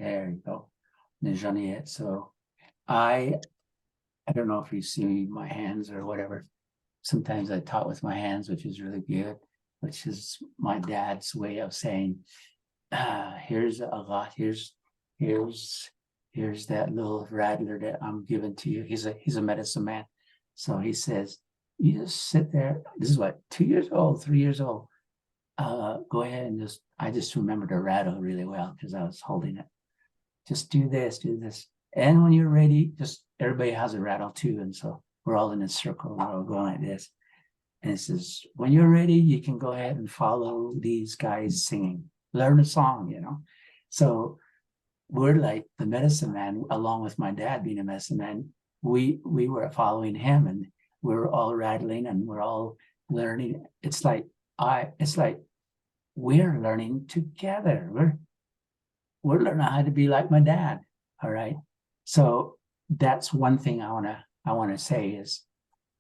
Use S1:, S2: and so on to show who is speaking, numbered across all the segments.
S1: There you go. Nijaniet. So I I don't know if you see my hands or whatever. Sometimes I talk with my hands, which is really good, which is my dad's way of saying, here's a lot, here's here's that little rattler that I'm giving to you. He's a medicine man. So he says, you just sit there. This is what, 2 years old, 3 years old. Go ahead and I just remember the rattle really well because I was holding it. Just do this, do this. And when you're ready, just everybody has a rattle too. And so we're all in a circle and we're all going like this. And it says, when you're ready, you can go ahead and follow these guys singing, learn a song. So we're like the medicine man, along with my dad being a medicine man, we were following him and we're all rattling and we're all learning. It's like we're learning together. We're learning how to be like my dad. All right. So that's one thing I want to say is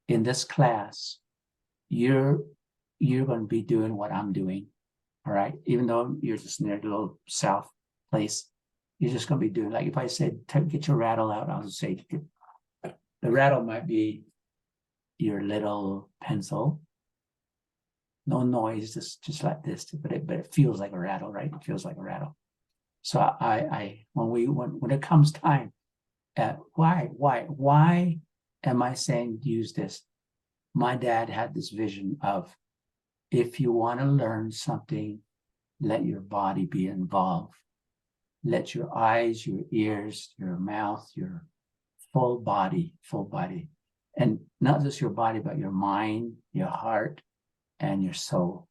S1: in this class, you're going to be doing what I'm doing. All right. Even though you're just near the little south place, you're just going to be doing, like if I said, get your rattle out, I'll just say, the rattle might be your little pencil. No noise, just like this, but it feels like a rattle, right? It feels like a rattle. So when it comes time, why am I saying use this? My dad had this vision of, if you want to learn something, let your body be involved. Let your eyes, your ears, your mouth, your full body, and not just your body, but your mind, your heart, and your soul.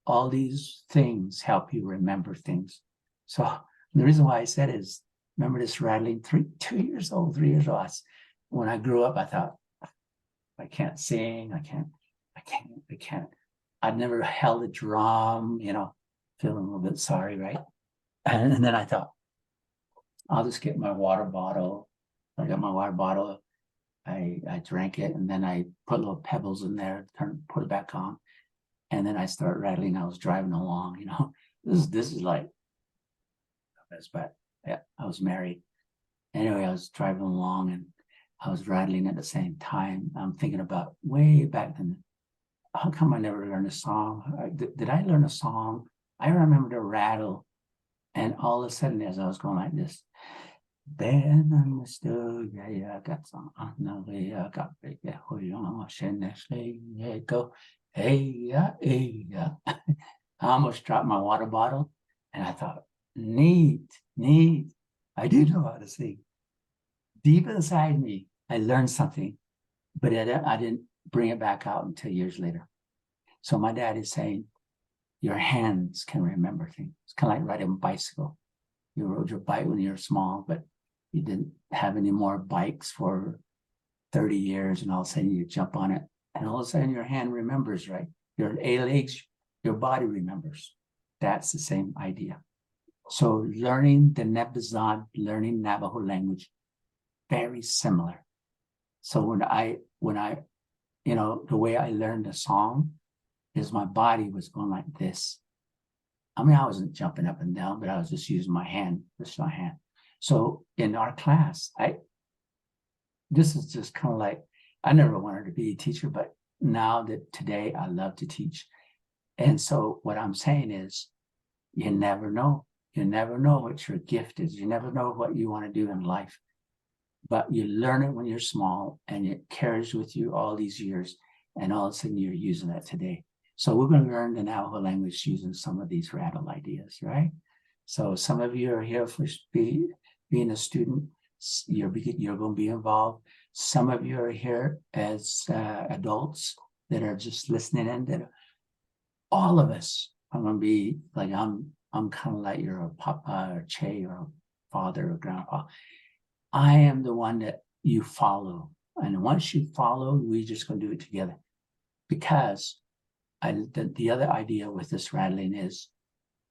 S1: All these things help you remember things. So the reason why I said is, remember this rattling, 2 years old, 3 years old. When I grew up, I thought, I can't sing, I can't. I'd never held a drum, feeling a little bit sorry, right? And then I thought, I'll just get my water bottle. I got my water bottle. I drank it, and then I put little pebbles in there, put it back on. And then I started rattling. I was driving along, this is like, but yeah, I was married. Anyway, I was driving along and I was rattling at the same time. I'm thinking about way back then. How come I never learned a song? Did I learn a song? I remember the rattle. And all of a sudden, as I was going like this, Ben understood, yeah, I got some, no, yeah, I got big, yeah, go, hey, yeah. I almost dropped my water bottle, and I thought, neat. I do know how to sing. Deep inside me, I learned something, but I didn't bring it back out until years later. So my dad is saying, your hands can remember things. It's kind of like riding a bicycle. You rode your bike when you were small, but you didn't have any more bikes for 30 years, and all of a sudden you jump on it, and all of a sudden your hand remembers, right? Your legs, your body remembers. That's the same idea. So learning the Nebazad, learning Navajo language, very similar. So when I, the way I learned a song is my body was going like this. I mean, I wasn't jumping up and down, but I was just using my hand, So in our class, this is just kind of like, I never wanted to be a teacher, but now that today I love to teach. And so what I'm saying is, you never know. You never know what your gift is. You never know what you want to do in life. But you learn it when you're small and it carries with you all these years. And all of a sudden you're using it today. So we're going to learn the Navajo language using some of these rattle ideas, right? So some of you are here for being a student. You're going to be involved. Some of you are here as adults that are just listening in. That all of us are going to be like, I'm kind of like you're a papa or che or a father or grandpa. I am the one that you follow. And once you follow, we're just going to do it together. Because the other idea with this rattling is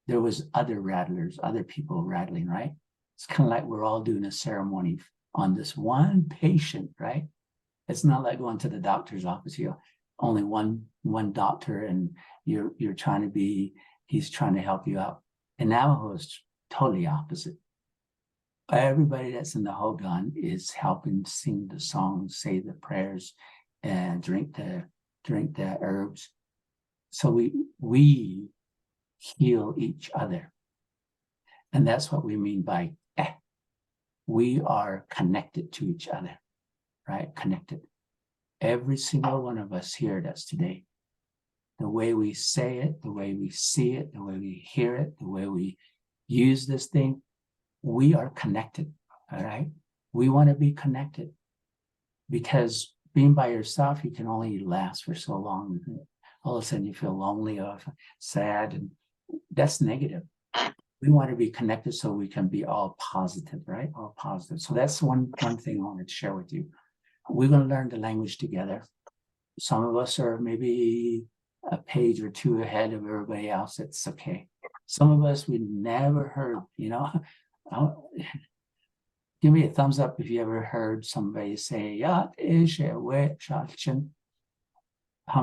S1: there was other rattlers, other people rattling, right? It's kind of like we're all doing a ceremony on this one patient, right? It's not like going to the doctor's office. You only one doctor, and you're trying to he's trying to help you out. And Navajo is totally opposite. everybody that's in the Hogan is helping sing the songs, say the prayers, and drink the herbs. So we heal each other. And that's what we mean by we are connected to each other, right? Connected. Every single one of us here that's today, the way we say it, the way we see it, the way we hear it, the way we use this thing, we are connected, all right? We want to be connected because being by yourself, you can only last for so long. All of a sudden you feel lonely or sad, and that's negative. We want to be connected so we can be all positive, right? All positive. So that's one thing I wanted to share with you. We're going to learn the language together. Some of us are maybe a page or two ahead of everybody else. It's okay. Some of us we never heard, give me a thumbs up if you ever heard somebody say, How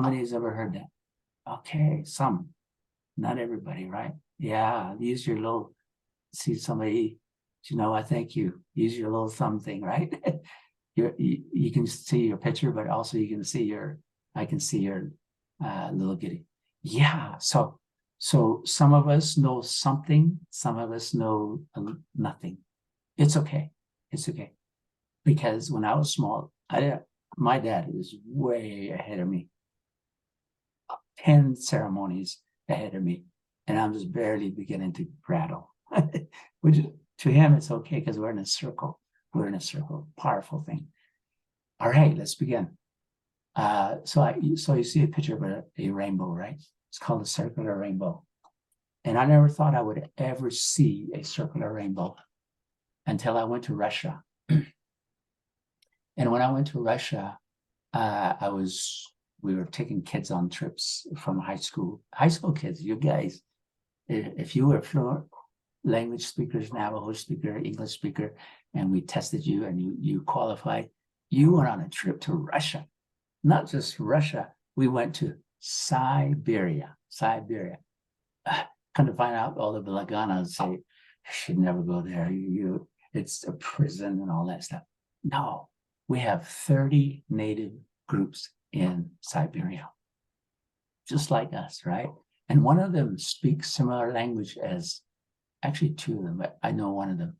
S1: many has ever heard that? Okay, some, not everybody, right? Yeah, use your little, see somebody, I thank you. Use your little thumb thing, right? You can see your picture, but also you can see I can see your little giddy. Yeah, so some of us know something, some of us know nothing. It's okay. It's okay. Because when I was small, my dad is way ahead of me. 10 ceremonies ahead of me. And I'm just barely beginning to rattle. Which to him, it's okay because we're in a circle. We're in a circle. Powerful thing. All right, let's begin. So you see a picture of a rainbow, right? It's called a circular rainbow. And I never thought I would ever see a circular rainbow until I went to Russia. And when I went to Russia, we were taking kids on trips from high school kids, you guys, if you were fluent language speakers, Navajo speaker, English speaker, and we tested you and you qualified, you went on a trip to Russia. Not just Russia, we went to Siberia. Come to find out, all the Belaganas say, you should never go there. It's a prison and all that stuff. No, we have 30 native groups in Siberia, just like us, right? And one of them speaks similar language as, actually two of them, but I know one of them.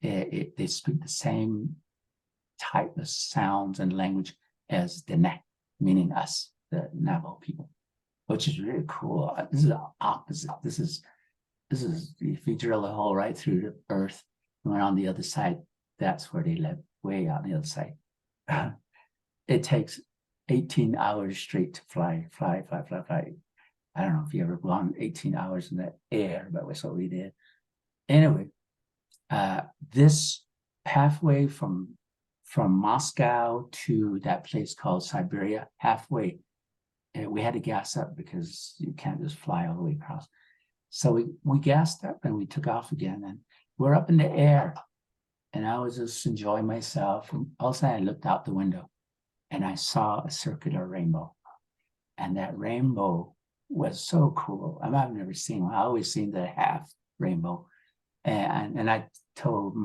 S1: They speak the same type of sounds and language as Diné, meaning us, the Navajo people, which is really cool. This is the opposite. This is if you drill a hole right through the earth and on the other side, that's where they live, way out on the other side. It takes 18 hours straight to fly. I don't know if you ever gone 18 hours in the air, but that's what we did. Anyway, this halfway from Moscow to that place called Siberia, halfway, we had to gas up because you can't just fly all the way across. So we gassed up and we took off again, and we're up in the air, and I was just enjoying myself. And all of a sudden I looked out the window and I saw a circular rainbow, and that rainbow was so cool. I've never seen one. I always seen the half rainbow, and I told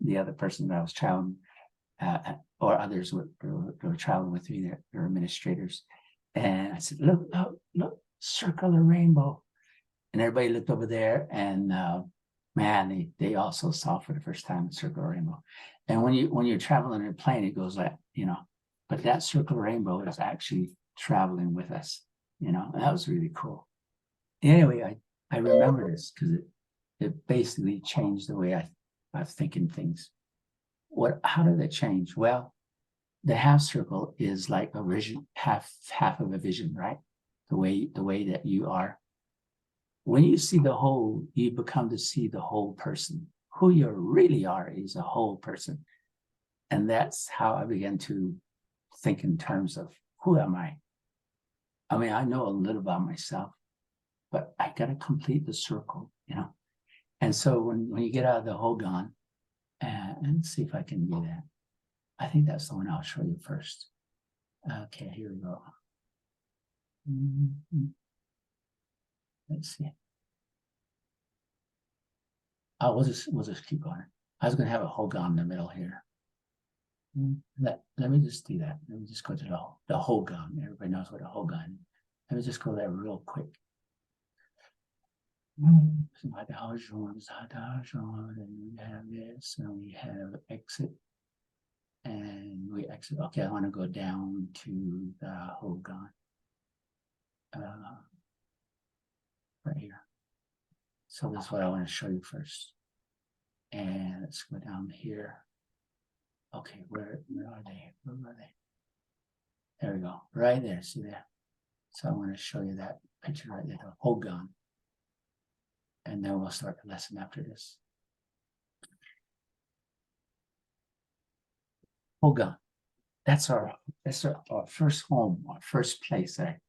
S1: the other person that I was traveling, or others who were traveling with me, they're administrators, and I said, look, circular rainbow. And everybody looked over there, and man, they also saw for the first time the circular rainbow. And when you're traveling in a plane, it goes like, but that circular rainbow is actually traveling with us, and that was really cool. Anyway, I remember this because it basically changed the way I'm thinking things. How did it change? Well, the half circle is like a vision, half of a vision, right? The way that you are. When you see the whole, you become to see the whole person. Who you really are is a whole person. And that's how I began to think in terms of, who am I? I mean, I know a little about myself, but I got to complete the circle, And so when you get out of the Hogan, and see if I can do that. I think that's the one I'll show you first. Okay, here we go. Let's see. we'll just keep going. I was gonna have a Hogan in the middle here. Let me just do that. Let me just go to the Hogan. Everybody knows what a Hogan. Let me just go there real quick. And we have this, and we have exit, and we exit. Okay, I want to go down to the Hogan. Right here. So that's what I want to show you first. And let's go down here. Okay, where are they? Where are they? There we go. Right there. See that? So I want to show you that picture right there, the Hogan. And then we'll start the lesson after this. Hogan. That's our first home, our first place, right?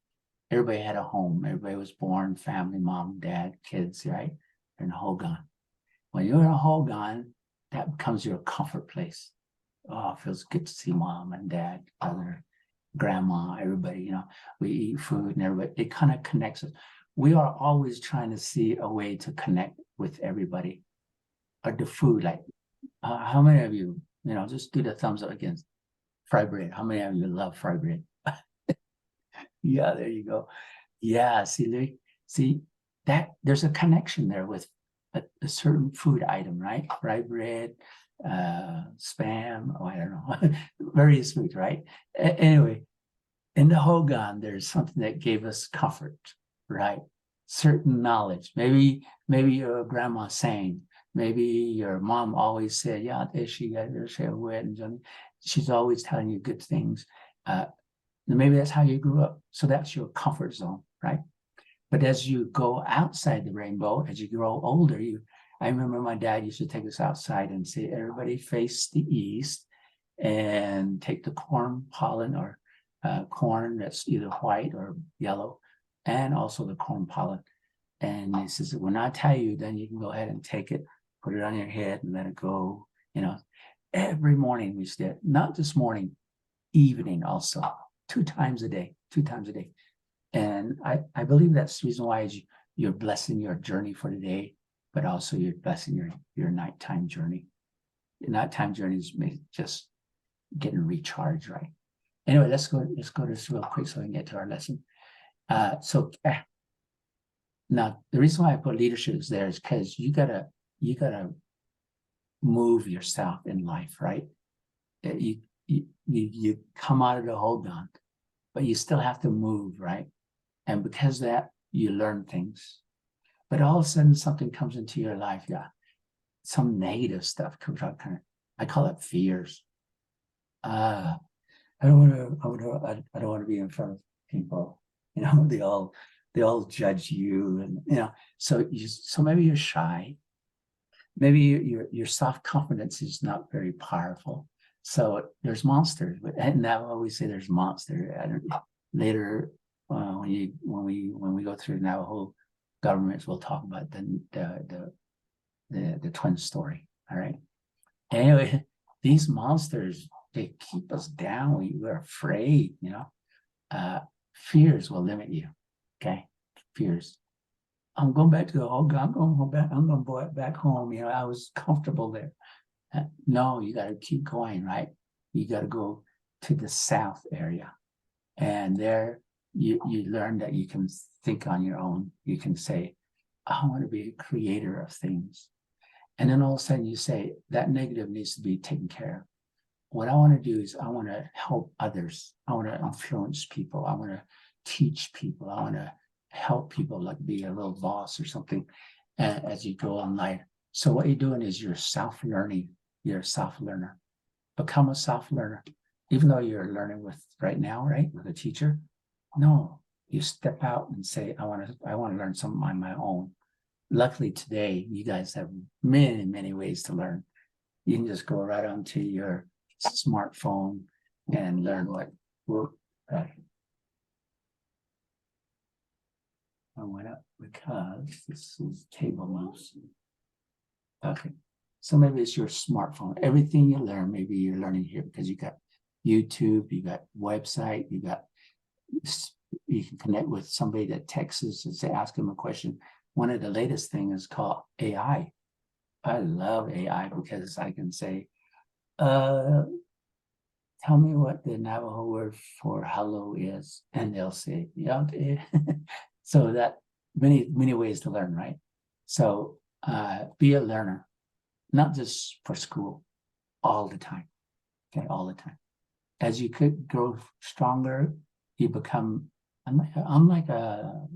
S1: Everybody had a home. Everybody was born, family, mom, dad, kids, right? In a Hogan. When you're in a Hogan, that becomes your comfort place. Oh, it feels good to see mom and dad, brother, grandma, everybody, you know, we eat food and everybody, it kind of connects us. We are always trying to see a way to connect with everybody. Or the food, like, how many of you, you know, just do the thumbs up against fried bread. How many of you love fried bread? Yeah, there you go. Yeah, see that there's a connection there with a certain food item, right? Fried bread, spam, oh, I don't know, various foods, right? Anyway, in the Hogan, there's something that gave us comfort, right? Certain knowledge. Maybe your grandma sang. Maybe your mom always said, yeah, she got her share of wet, and she's always telling you good things. Maybe that's how you grew up. So that's your comfort zone, right? But as you go outside the rainbow, as you grow older, I remember my dad used to take us outside and say, everybody face the east and take the corn pollen or corn that's either white or yellow, and also the corn pollen. And he says, when I tell you, then you can go ahead and take it, put it on your head and let it go. You know, every morning we did, not just morning, evening also, 2 times a day. And I believe that's the reason why you're blessing your journey for the day, but also you're blessing your nighttime journey. Your nighttime journey is just getting recharged, right? Anyway, let's go this real quick so we can get to our lesson. Now the reason why I put leadership is there is because you gotta move yourself in life, right? You come out of the Hogan, but you still have to move, right? And because of that, you learn things. But all of a sudden, something comes into your life, yeah. Some negative stuff comes out, I call it fears. I don't want to be in front of people. You know, they all judge you, and you know. So maybe you're shy. Maybe your self-confidence is not very powerful. So there's monsters, and I always say there's monsters. Later, when we go through Navajo governments, we'll talk about the twin story. All right. Anyway, these monsters, they keep us down. We're afraid, you know. Fears will limit you. Okay, fears. I'm going back to the Hogan. I'm going back home. You know, I was comfortable there. No, you got to keep going, right? You got to go to the south area, and there you learn that you can think on your own. You can say, I want to be a creator of things. And then all of a sudden you say, that negative needs to be taken care of. What I want to do is I want to help others. I want to influence people. I want to teach people. I want to help people, like be a little boss or something as you go on life. So what you're doing is you're self-learning. You're a self-learner. Become a self-learner. Even though you're learning with right now, right, with a teacher. No, you step out and say, I want to learn something on my own. Luckily today, you guys have many, many ways to learn. You can just go right onto your smartphone and learn what work. I went up because this is table mouse. Okay, so maybe it's your smartphone. Everything you learn, maybe you're learning here because you got YouTube, you got website, you can connect with somebody that texts and say, ask them a question. One of the latest things is called AI. I love AI because I can say, uh, tell me what the Navajo word for hello is, and they'll say, yeah. So that many ways to learn, right? So be a learner, not just for school, all the time. Okay, all the time. As you could grow stronger, you become unlike a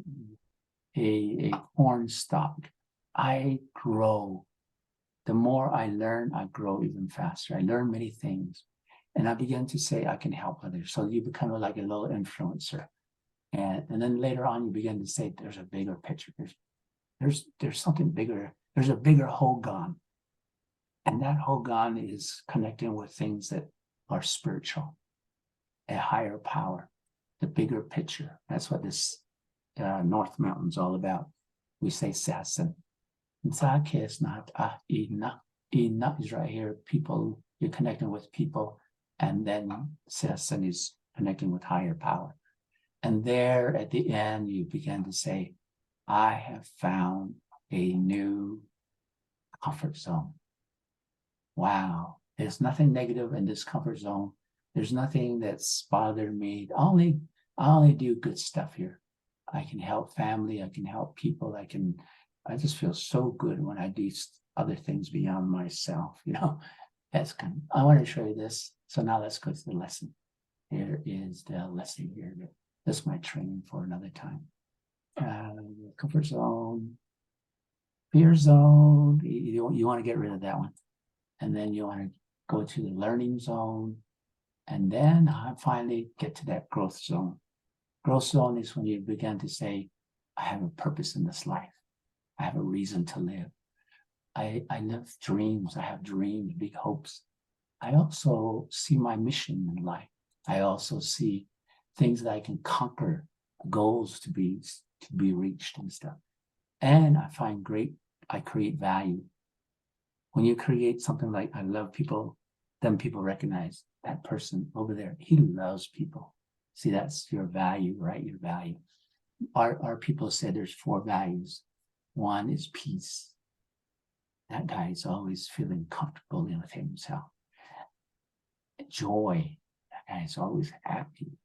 S1: corn stalk. I grow. The more I learn, I grow even faster. I learn many things. And I begin to say I can help others. So you become like a little influencer. And then later on you begin to say there's a bigger picture. There's something bigger. There's a bigger Hogan. And that Hogan is connecting with things that are spiritual, a higher power, the bigger picture. That's what this North Mountain's all about. We say Sassen. Zake is not ina. Ina is right here. People, you're connecting with people. And then Sassen is connecting with higher power. And there at the end, you begin to say, I have found a new comfort zone. Wow. There's nothing negative in this comfort zone. There's nothing that's bothered me. I only do good stuff here. I can help family. I can help people. I just feel so good when I do other things beyond myself. That's kind of, I want to show you this. So now let's go to the lesson. Here is the lesson here. That's my training for another time. Comfort zone, fear zone. You want to get rid of that one. And then you want to go to the learning zone. And then I finally get to that growth zone. Growth zone is when you begin to say, I have a purpose in this life. I have a reason to live. I live dreams. I have dreams, big hopes. I also see my mission in life. I also see things that I can conquer, goals to be reached and stuff. And I create value. When you create something like I love people, then people recognize that person over there. He loves people. See, that's your value, right? Your value. Our people say there's 4 values. One is peace. That guy is always feeling comfortable with himself. Joy. That guy is always happy.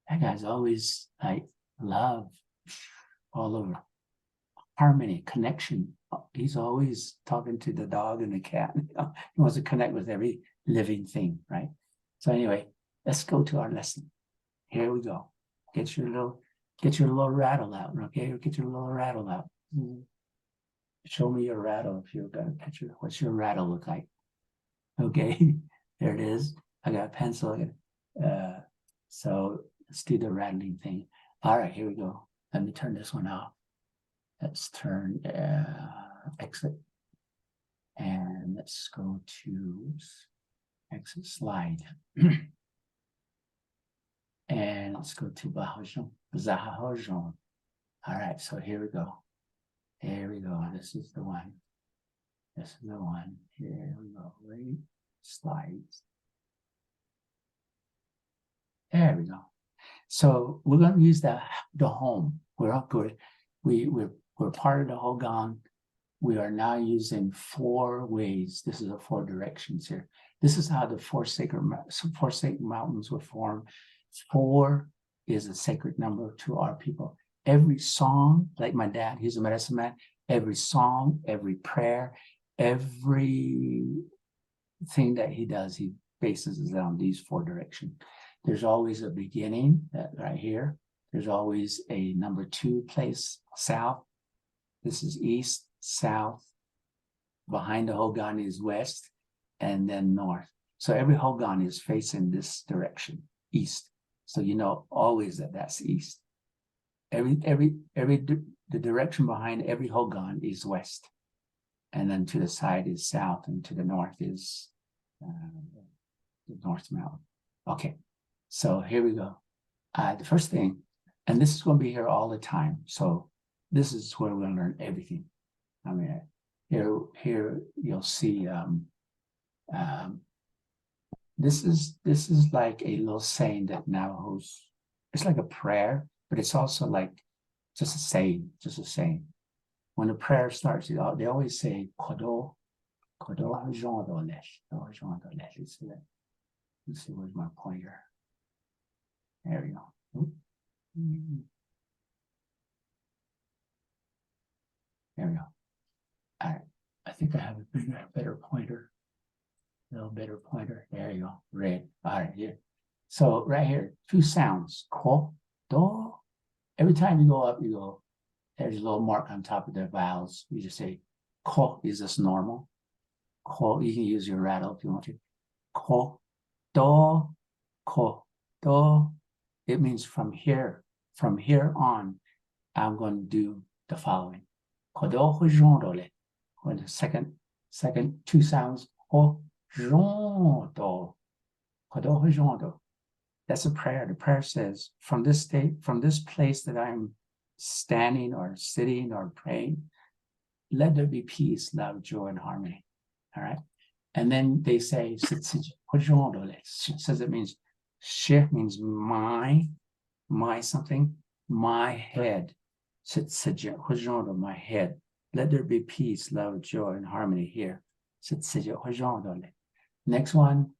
S1: That guy's always like love all over. Harmony, connection. He's always talking to the dog and the cat. He wants to connect with every living thing, right? So anyway, let's go to our lesson. Here we go. Get your little rattle out, okay? Get your little rattle out. Show me your rattle if you've got a picture. What's your rattle look like? Okay, there it is. I got a pencil. So let's do the rattling thing. All right, here we go. Let me turn this one off. Let's turn exit. And let's go to exit slide. And let's go to Bahajon. All right, so here we go. Here we go. This is the one. This is the one. Here we go. Right. Slides. There we go. So we're going to use the home. We're up good. We're part of the Hogan. We are now using 4 ways. This is the 4 directions here. This is how the 4 sacred mountains were formed. 4 is a sacred number to our people. Every song, like my dad, he's a medicine man. Every song, every prayer, every thing that he does, he bases it on these 4 directions. There's always a beginning, right here. There's always a number 2 place, south. This is east, south. Behind the Hogan is west, and then north. So every Hogan is facing this direction, east. So you know always that that's east. The direction behind every Hogan is west, and then to the side is south, and to the north is the North Mountain. Okay, so here we go. The first thing, and this is going to be here all the time. So this is where we're going to learn everything. I mean, here you'll see. This is like a little saying that Navajos. It's like a prayer, but it's also like just a saying. When a prayer starts, they always say "Kodo Let's see, where's my pointer? There we go. There we go. I think I have a better pointer. A little better pointer. There you go. Red. All right, here. So right here, two sounds. Ko, do. Every time you go up, you go, there's a little mark on top of the vowels. You just say, ko is this normal. Ko, you can use your rattle if you want to. Ko, do, ko, do. It means from here on, I'm going to do the following. Ko, do, ho, jon, do, le. When the second two sounds, ho, jon, do. Ko, do, ho, jon, do. That's a prayer. The prayer says, from this place that I'm standing or sitting or praying, let there be peace, love, joy, and harmony. All right. And then they say, says it means, she means my something, my head. My head. Let there be peace, love, joy, and harmony here. Next one,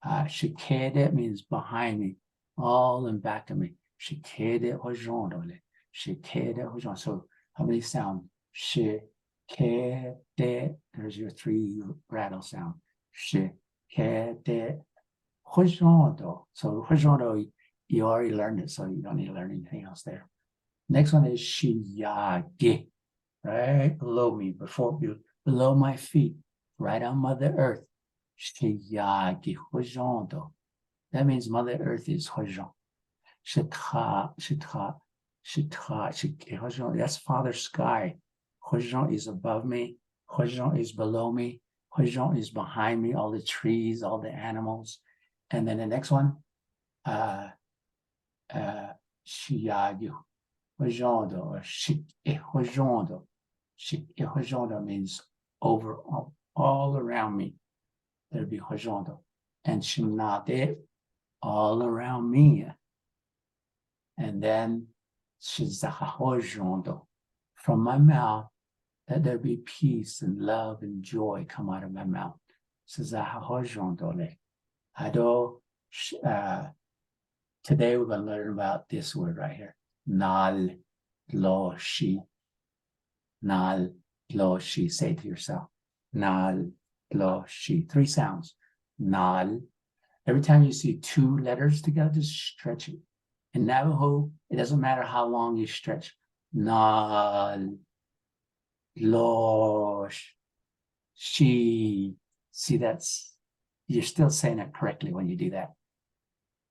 S1: shikede means behind me, all in back of me. Shikede hojondole. Shikede hojon. So how many sound? Shikede. There's your three rattle sound. Shikede hojondo. So hojondo, you already learned it, so you don't need to learn anything else there. Next one is shiyage. Right below me, below my feet, right on Mother Earth. Shiyagi hojondo. That means Mother Earth is hojon. Shitra. That's Father Sky. Hojon is above me. Hojon is below me. Hojon is behind me, all the trees, all the animals. And then the next one, Shiyagi hojondo or hojondo. Hojondo means over all around me. There'll be hojondo. And shinade, all around me. And then shizahojondo. From my mouth, that there be peace and love and joy come out of my mouth. Shizahojondo. Today we're going to learn about this word right here. Nal, lo, shi. Nal, lo, shi. Say it to yourself. Nal, lo, shi. Three sounds. Nal. Every time you see two letters together, just stretch it. In Navajo, it doesn't matter how long you stretch. Nal, lo, shi. See, you're still saying it correctly when you do that.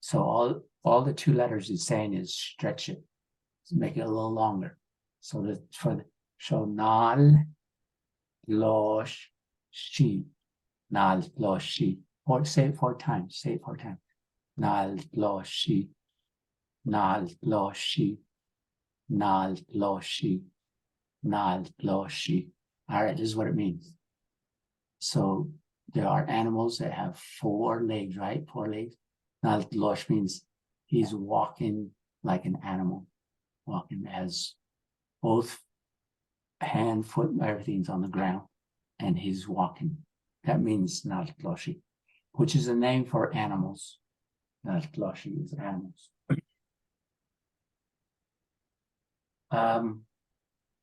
S1: So all the two letters is saying is stretch it. Make it a little longer. So nal, lo, shi. Nal, lo, shi. Or say it four times. Say it four times. Nal, lo, shi. Nal, lo, shi. Nal, lo, shi. Nal, lo, shi. All right, this is what it means. So there are animals that have four legs, right? Four legs. Nal, lo, shi means he's walking like an animal. Walking as both hand, foot, everything's on the ground, and he's walking. That means Naltloshi, which is a name for animals. Naltloshi is animals.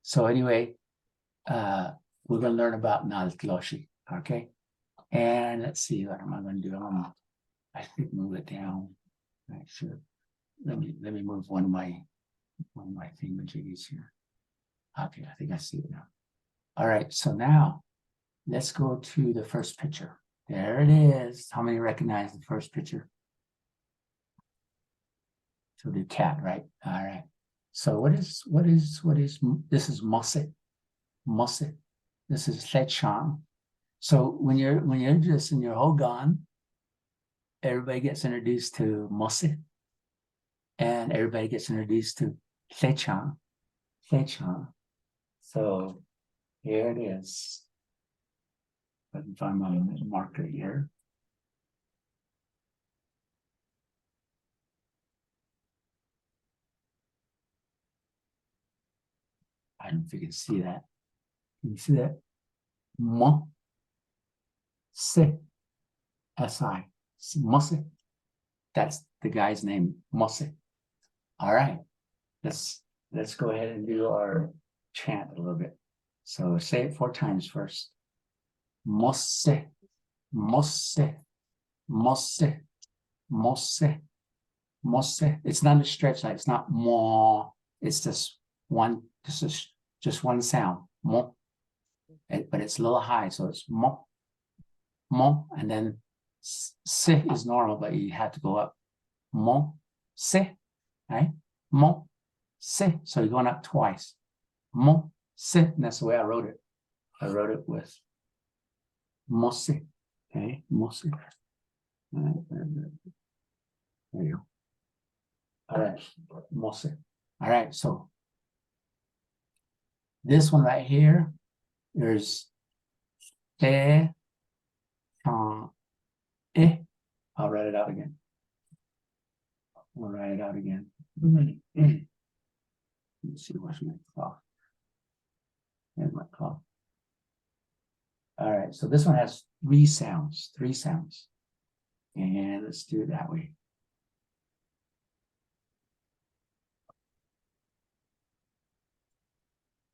S1: So anyway, we're going to learn about Naltloshi, okay? And let's see, what am I going to do? I think move it down. Right, sure. Let me move one of my thingamajiggies here. Okay, I think I see it now. All right, so now let's go to the first picture. There it is. How many recognize the first picture? So the cat, right? All right. So what is this is Mosse. Mosse. This is Lechan. So when you're just in your Hogan, everybody gets introduced to Mosse, and everybody gets introduced to Lechan. Lechan. So here it is. I can find my marker here. I don't know if you can see that. Can you see that? Mo. Si, S-I, Mosse. That's the guy's name, Mosse. All right, let's go ahead and do our chant a little bit. So say it 4 times first. Mosse, Mosse, Mosse, Mosse, Mosse. It's not a stretch, like it's not mo. It's just one, just one sound, mo. But it's a little high, so it's mo, mo, and then se is normal, but you have to go up. Mo, se, right? Mo, se. So you're going up twice. Mo, se. And that's the way I wrote it. I wrote it with Mosse. Okay, Mosse. All right, there you go. All right, Mosse. All right, so this one right here, there's te, eh. I'll write it out again. I'll write it out again. Let's see, where's my cloth? There's my cloth. All right, so this one has 3 sounds, 3 sounds. And let's do it that way.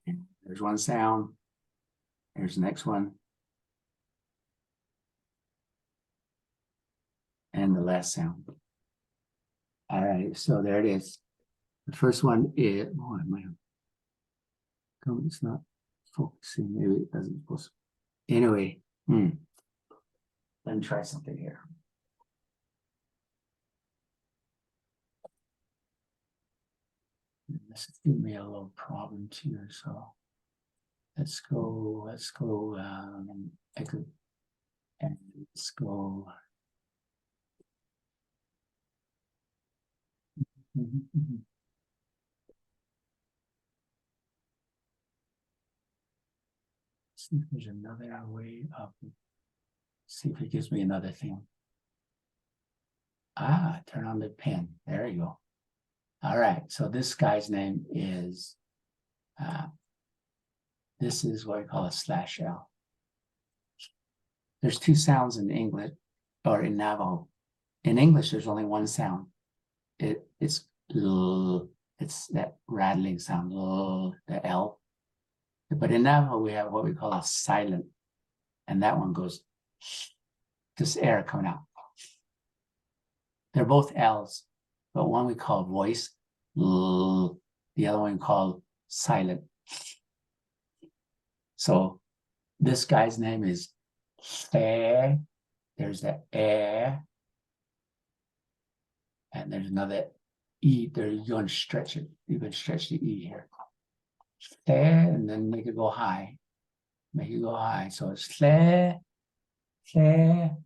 S1: And there's 1 sound. There's the next one. And the last sound. All right, so there it is. The first one is, oh, it's not focusing. Maybe it doesn't focus. Anyway, let me try something here. This is giving me a little problem too. So let's go, and let's go. See if there's another way up. See if it gives me another thing. Turn on the pen. There you go. All right. So this guy's name is, this is what we call a /L. There's 2 sounds in English or in Navajo. In English, there's only 1 sound. It's that rattling sound, the L. But in Navajo, we have what we call a silent. And that one goes, just air coming out. They're both L's, but one we call voice, the other one called silent. So this guy's name is Fair. There's the air. And there's another E. There you're going to stretch it. You can stretch the E here. Fair, and then make it go high. Make it go high. So it's fair, fair.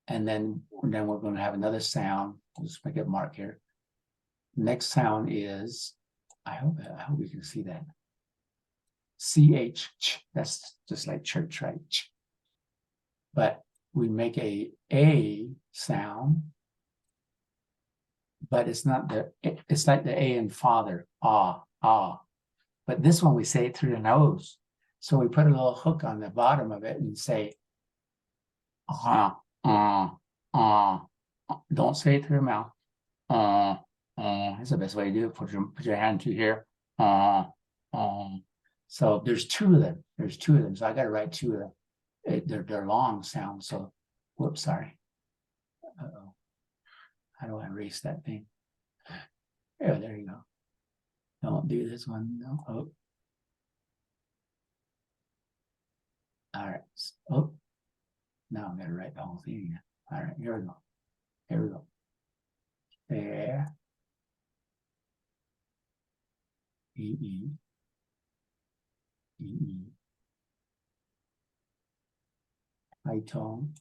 S1: And then we're going to have another sound. Let's make it mark here. Next sound is, I hope we can see that. CH. That's just like church, right? But we make a sound, but it's not it's like the A in father. But this one we say it through the nose. So we put a little hook on the bottom of it and say, don't say it through your mouth. That's the best way to do it. Put your hand to here. So there's 2 of them. There's 2 of them. So I got to write 2 of them. They're long sounds. So, whoops, sorry. Uh-oh. How do I erase that thing? Oh, there you go. Don't do this one. No. Oh. All right. Oh. Now I'm going to write the whole thing again. All right. Here we go. Here we go. There. E. High tone.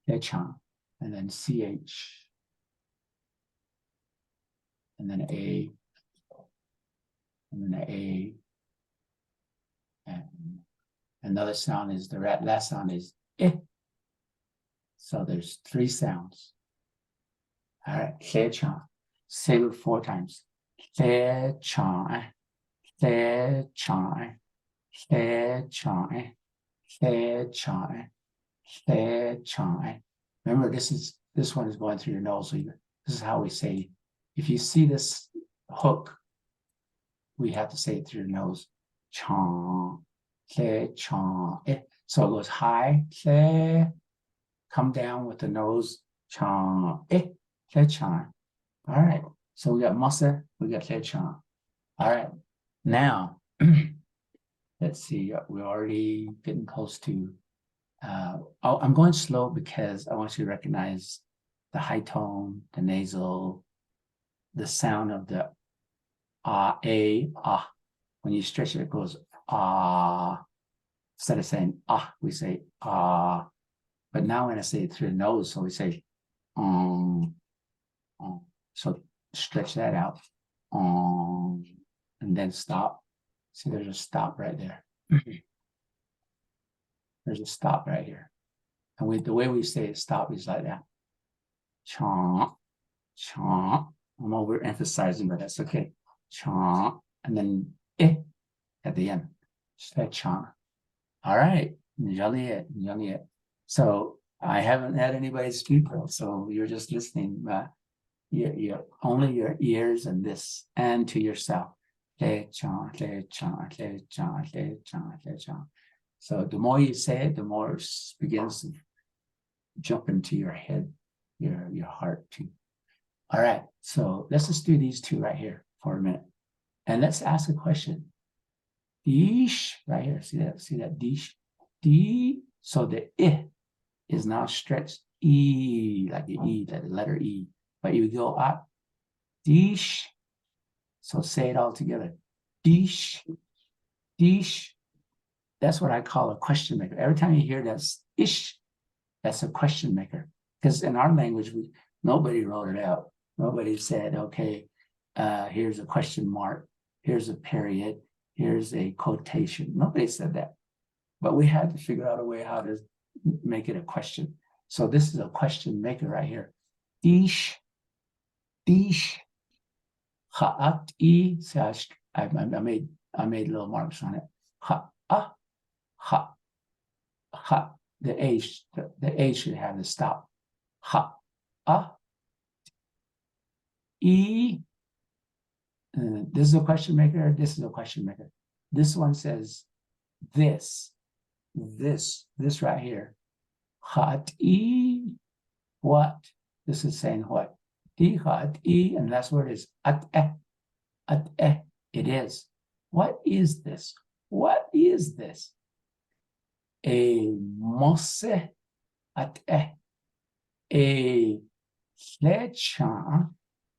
S1: Echan. And then CH. And then A. And then A. And another sound is the last sound is eh. So there's 3 sounds. All right, Echan. Say it 4 times. Echan. Echan. Echan. Echan. tle chai. Remember, this one is going through your nose. So this is how we say, if you see this hook, we have to say it through your nose. Chong, tle chong. So it goes high, tle, come down with the nose, chong, tle chong. All right. So we got masa, we got tle chong. All right. Now, let's see. We're already getting close to. I'm going slow because I want you to recognize the high tone, the nasal, the sound of the a, ah. When you stretch it, it goes ah. Instead of saying ah, we say ah. But now when I say it through the nose, so we say So stretch that out, and then stop. See, there's a stop right there. There's a stop right here. And the way we say it, stop is like that. Chomp, chomp. I'm overemphasizing, but that's okay. Chomp, and then at the end. Just that chomp. All right. So I haven't had anybody speak, so you're just listening. You're only your ears and this, and to yourself. So the more you say it, the more it begins to jump into your head, your heart too. All right, so let's just do these two right here for a minute. And let's ask a question. Dish, right here, see that dish? D, so the I is now stretched E, like the E, like the letter E. But you go up, dish. So say it all together. Dish, dish. That's what I call a question maker. Every time you hear that ish, that's a question maker. Because in our language, nobody wrote it out. Nobody said, okay, here's a question mark, here's a period, here's a quotation. Nobody said that. But we had to figure out a way how to make it a question. So this is a question maker right here. Dish, dish. Ha'at e. See, I made little marks on it. Ha, ha, ha. The A should have the stop. Ha, e. This is a question maker. This is a question maker. This one says this right here. Ha'at e. What? This is saying what? Ha'at e, and that's where it is. At it is. What is this? What is this? A mose at a flechan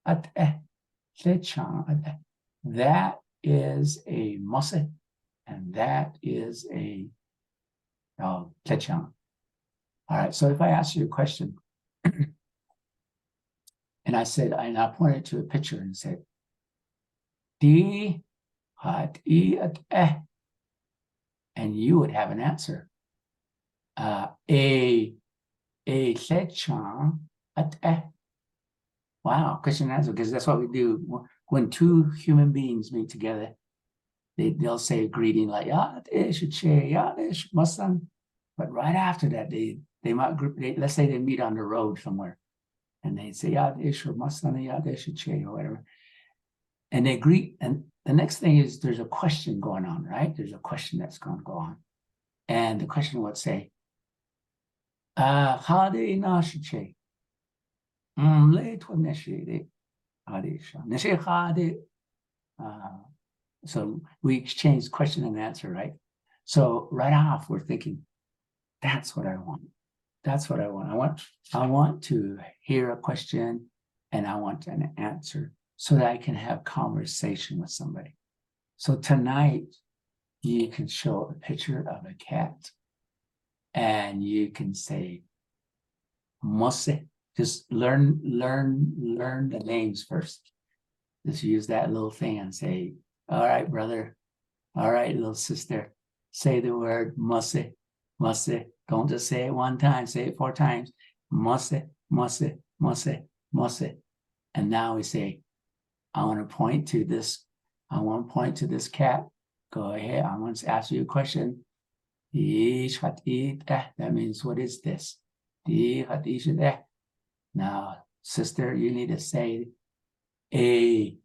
S1: at flechan. That is a mose, and that is a flechan. All right. So if I ask you a question, and I pointed to a picture and said, D hat e at and you would have an answer. A lechan at Wow, question and answer, because that's what we do when two human beings meet together. They'll say a greeting like but right after that they might let's say they meet on the road somewhere, and they say or whatever, and they greet, and the next thing is there's a question going on, right? There's a question that's going to go on, and the question would say, so we exchange question and answer, right? So right off, we're thinking, that's what I want. That's what I want. I want to hear a question and I want an answer so that I can have conversation with somebody. So tonight, you can show a picture of a cat and you can say, Mose. Just learn the names first. Just use that little thing and say, all right, brother. All right, little sister. Say the word Mose, Mose. Don't just say it one time, say it 4 times. Mose, Mose, Mose, Mose. And now we say, I want to point to this. I want to point to this cat. Go ahead. I want to ask you a question. That means, what is this? Now, sister, you need to say a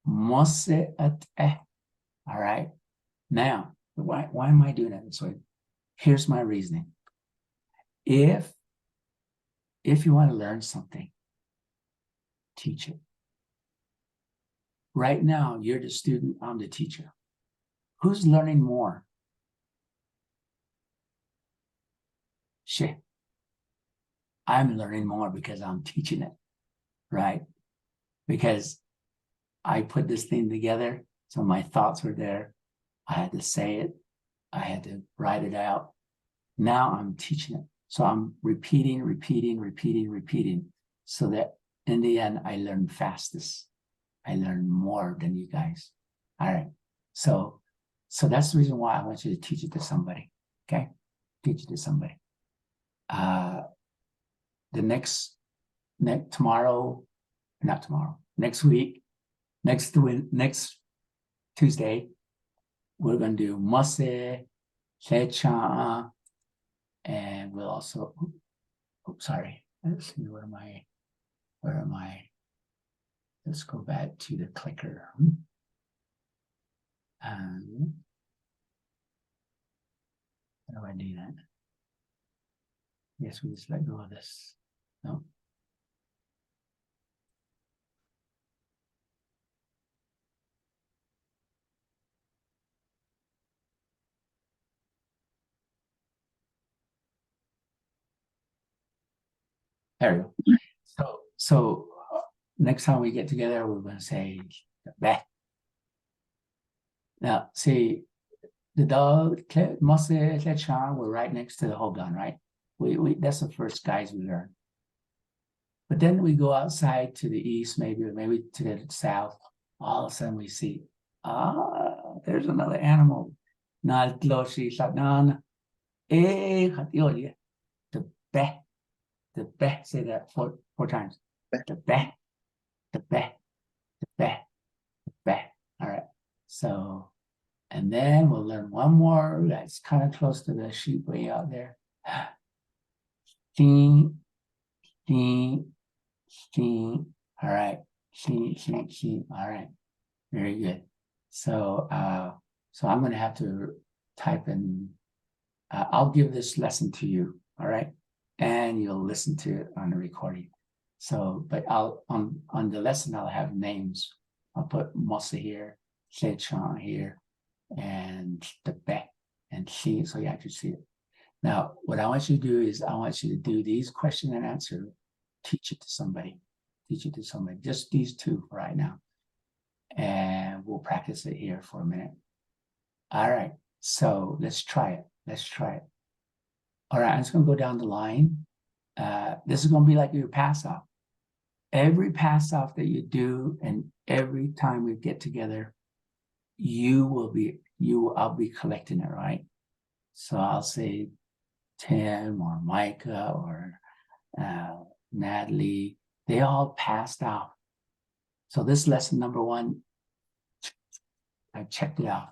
S1: mose at. All right. Now, why am I doing that this way? Here's my reasoning. If you want to learn something, teach it. Right now, you're the student, I'm the teacher. Who's learning more? Shit. I'm learning more because I'm teaching it, right? Because I put this thing together, so my thoughts were there. I had to say it. I had to write it out. Now I'm teaching it. So I'm repeating, so that in the end, I learn fastest. I learn more than you guys. All right. So that's the reason why I want you to teach it to somebody. Okay? Teach it to somebody. The next tomorrow, not tomorrow, next week, next Tuesday, we're going to do Mose, Lechan, and we'll also, sorry, let's see, where am I? Let's go back to the clicker. How do I do that? Yes, we just let go of this. No. There we go. So next time we get together, we're going to say Beh. Now, see, the dog, Mose, Lechan, we're right next to the Hogan, right? We that's the first guys we learn. But then we go outside to the east, maybe to the south. All of a sudden we see, there's another animal. The beh, say that four times. The beh, the beh, the beh, the beh. All right. So, and then we'll learn one more that's kind of close to the sheep way out there. Ding, ding, ding. All right. All right. Very good. So I'm going to have to type in. I'll give this lesson to you. All right, and you'll listen to it on the recording. So, but I'll on the lesson I'll have names. I'll put Mosa here, Lechan here, and the Be and She, so you actually see it. Now, what I want you to do is I want you to do these question and answer. Teach it to somebody. Teach it to somebody. Just these two right now. And we'll practice it here for a minute. All right. So let's try it. All right. I'm just going to go down the line. This is going to be like your pass off. Every pass off that you do, and every time we get together, I'll be collecting it, right? So I'll say Tim or Micah or Natalie, they all passed out. So this lesson number 1, I checked it out.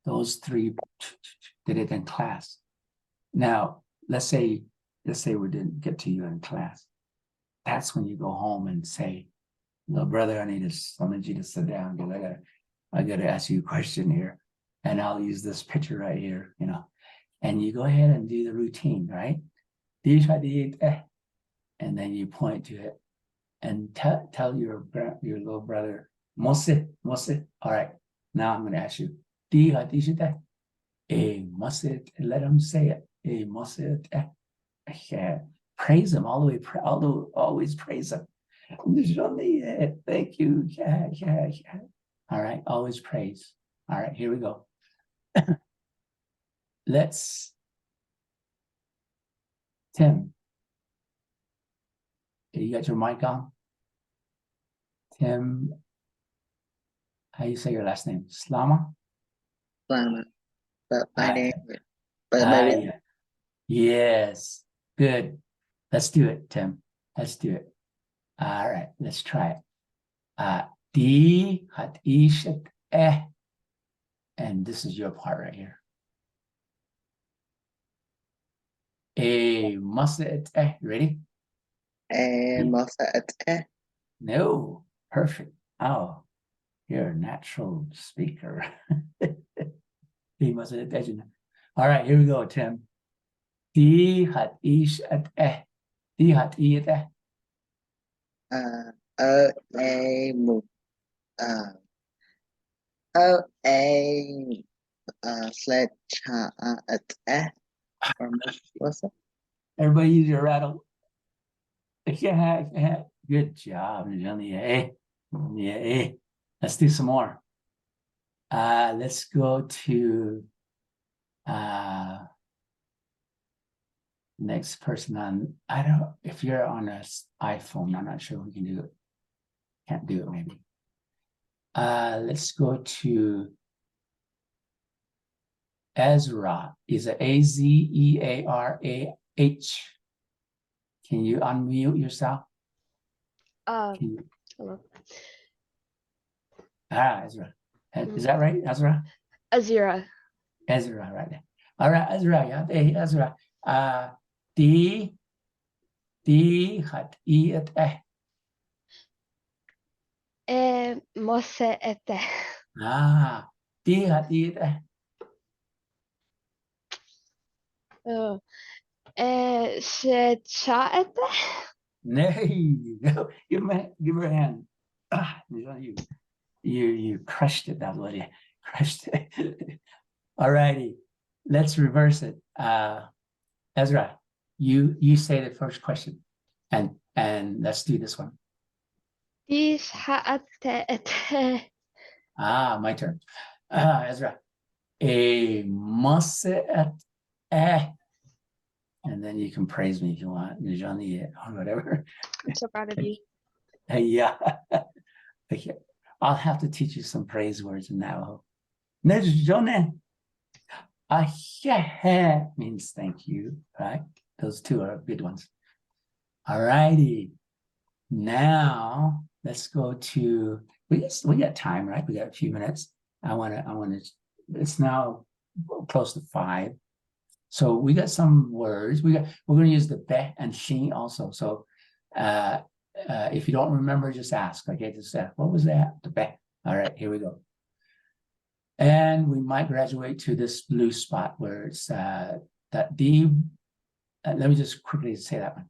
S1: Those 3 did it in class. Now, let's say we didn't get to you in class. That's when you go home and say, "No, brother, I need you to sit down because I gotta ask you a question here, and I'll use this picture right here, And you go ahead and do the routine, right? And then you point to it and tell your little brother, Mose. All right, now I'm going to ask you, Mose, let him say it. Mose. Praise him all the way. Always praise him. Thank you. Yeah. All right, always praise. All right, here we go. Tim, you got your mic on? Tim, how you say your last name? Slama?
S2: Slama. But my name, but
S1: yes, good. Let's do it, Tim. Let's do it. All right, let's try it. Di hat ishet and this is your part right here. must it. Ready?
S2: must
S1: No. Perfect. Oh, you're a natural speaker. must it. All right, here we go, Tim. Di hat ish at Di hat I at
S2: mục slash or what's that?
S1: Everybody use your rattle. Yeah. Good job, yeah. Let's do some more. Let's go to next person on. I don't. If you're on an iPhone, I'm not sure we can do it. Can't do it maybe. Let's go to Ezra. Is it Azearah? Can you unmute yourself?
S3: Hello.
S1: Ezra. Is that right, Ezra?
S3: Azira.
S1: Ezra, right there. All right, Ezra. Yeah, hey, Ezra. Di hat I at
S3: Mose ete.
S1: Di hat I at
S3: Se cha ete.
S1: Nay, no, give her a hand. You crushed it, that lady. Crushed it. All righty. Let's reverse it. Ezra, you say the first question. And let's do this one.
S3: Dis ha ete.
S1: My turn. Ezra. A must at and then you can praise me if you want, or whatever.
S3: I'm so proud of you.
S1: Yeah. Okay. I'll have to teach you some praise words in Navajo. Nejone. Ahehe means thank you, right? Those two are good ones. All righty. Now let's go to we got time, right? We got a few minutes. I wanna it's now close to 5. So we got some words. We're gonna use the be and she also. So if you don't remember, just ask. Okay, just ask, what was that? The be. All right, here we go. And we might graduate to this blue spot where it's that D. Let me just quickly say that one.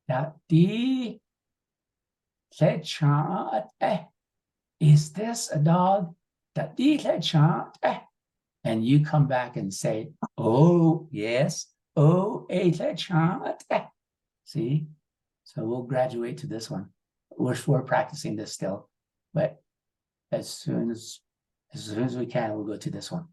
S1: That D. Is this a dog? That D. And you come back and say, oh, yes. Oh, see? So we'll graduate to this one. We're practicing this still, but as soon as we can, we'll go to this one.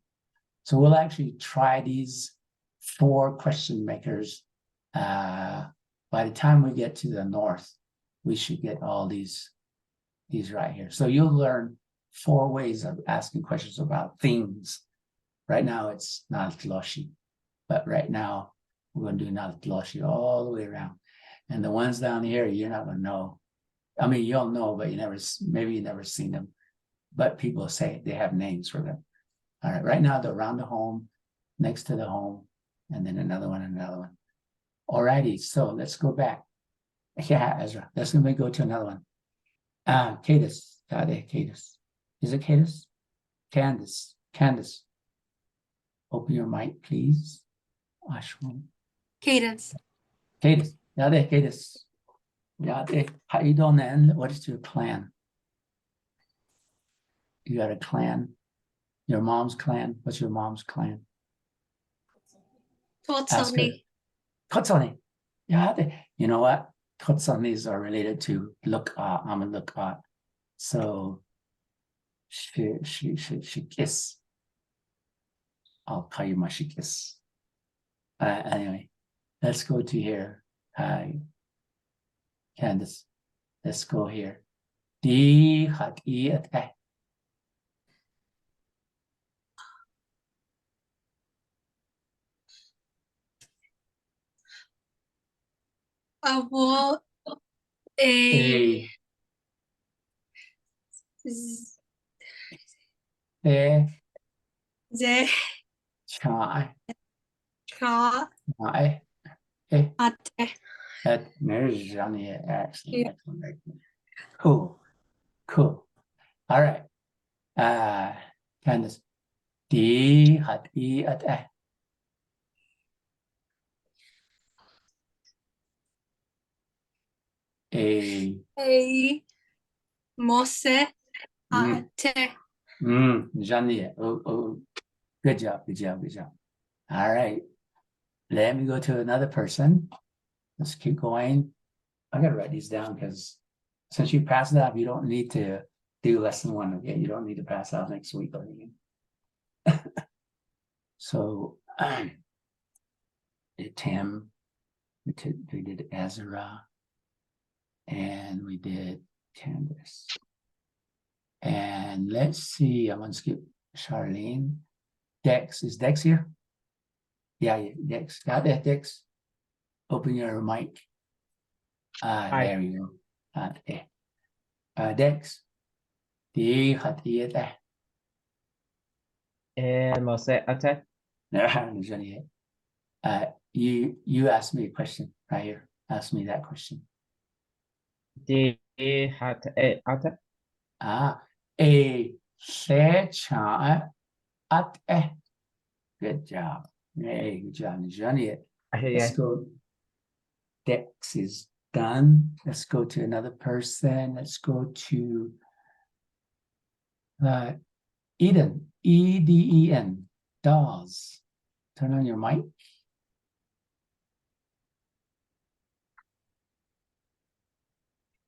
S1: So we'll actually try these 4 question makers. By the time we get to the north, we should get all these right here. So you'll learn 4 ways of asking questions about things. Right now it's Naltloshi, but right now we're going to do Naltloshi all the way around. And the ones down here, you're not going to know. I mean, you'll know, but maybe you never seen them. But people say they have names for them. All right, right now they're around the home, next to the home, and then another one. All righty, so let's go back. Yeah, Ezra, let's go to another one. Cadis, Cadis. Is it Cadis? Candace. Open your mic, please. Ashwin.
S4: Cadence.
S1: Cadis. Cadis. How you doing then? What is your clan? You got a clan? Your mom's clan? What's your mom's clan?
S4: Totsoni.
S1: Kotsani. You know what? Kotsanis are related to Luk'a. I'm a Luk'a. So she kiss. I'll call you my shikis. Anyway, let's go to here. Candace. Let's go here. Di hat I at
S4: Abo a
S1: Te
S4: ze
S1: Chai
S4: cha
S1: Mai ate.
S4: Ate.
S1: There's Johnny. Excellent,
S4: Yeah.
S1: excellent. Cool. All right. Candace. Die hat I at eh.
S4: A. Mose. Ate.
S1: Johnny. Oh, good job. All right. Let me go to another person. Let's keep going. I gotta write these down because since you passed it up, you don't need to do lesson 1 again. You don't need to pass out next week or anything. So did Tim, we did Ezra, and we did Candace. And let's see, I'm gonna skip Charlene. Dex, is Dex here? Yeah, Dex. Got that, Dex? Open your mic. There you go. Dex. Die hat I
S5: Mose ate.
S1: You asked me a question right here. Ask me that question.
S5: Die hat ate.
S1: A secha at Good job. Hey, good job, Johnny. Let's go. Dex is done. Let's go to another person. Let's go to Eden. Eden. Dolls. Turn on your mic.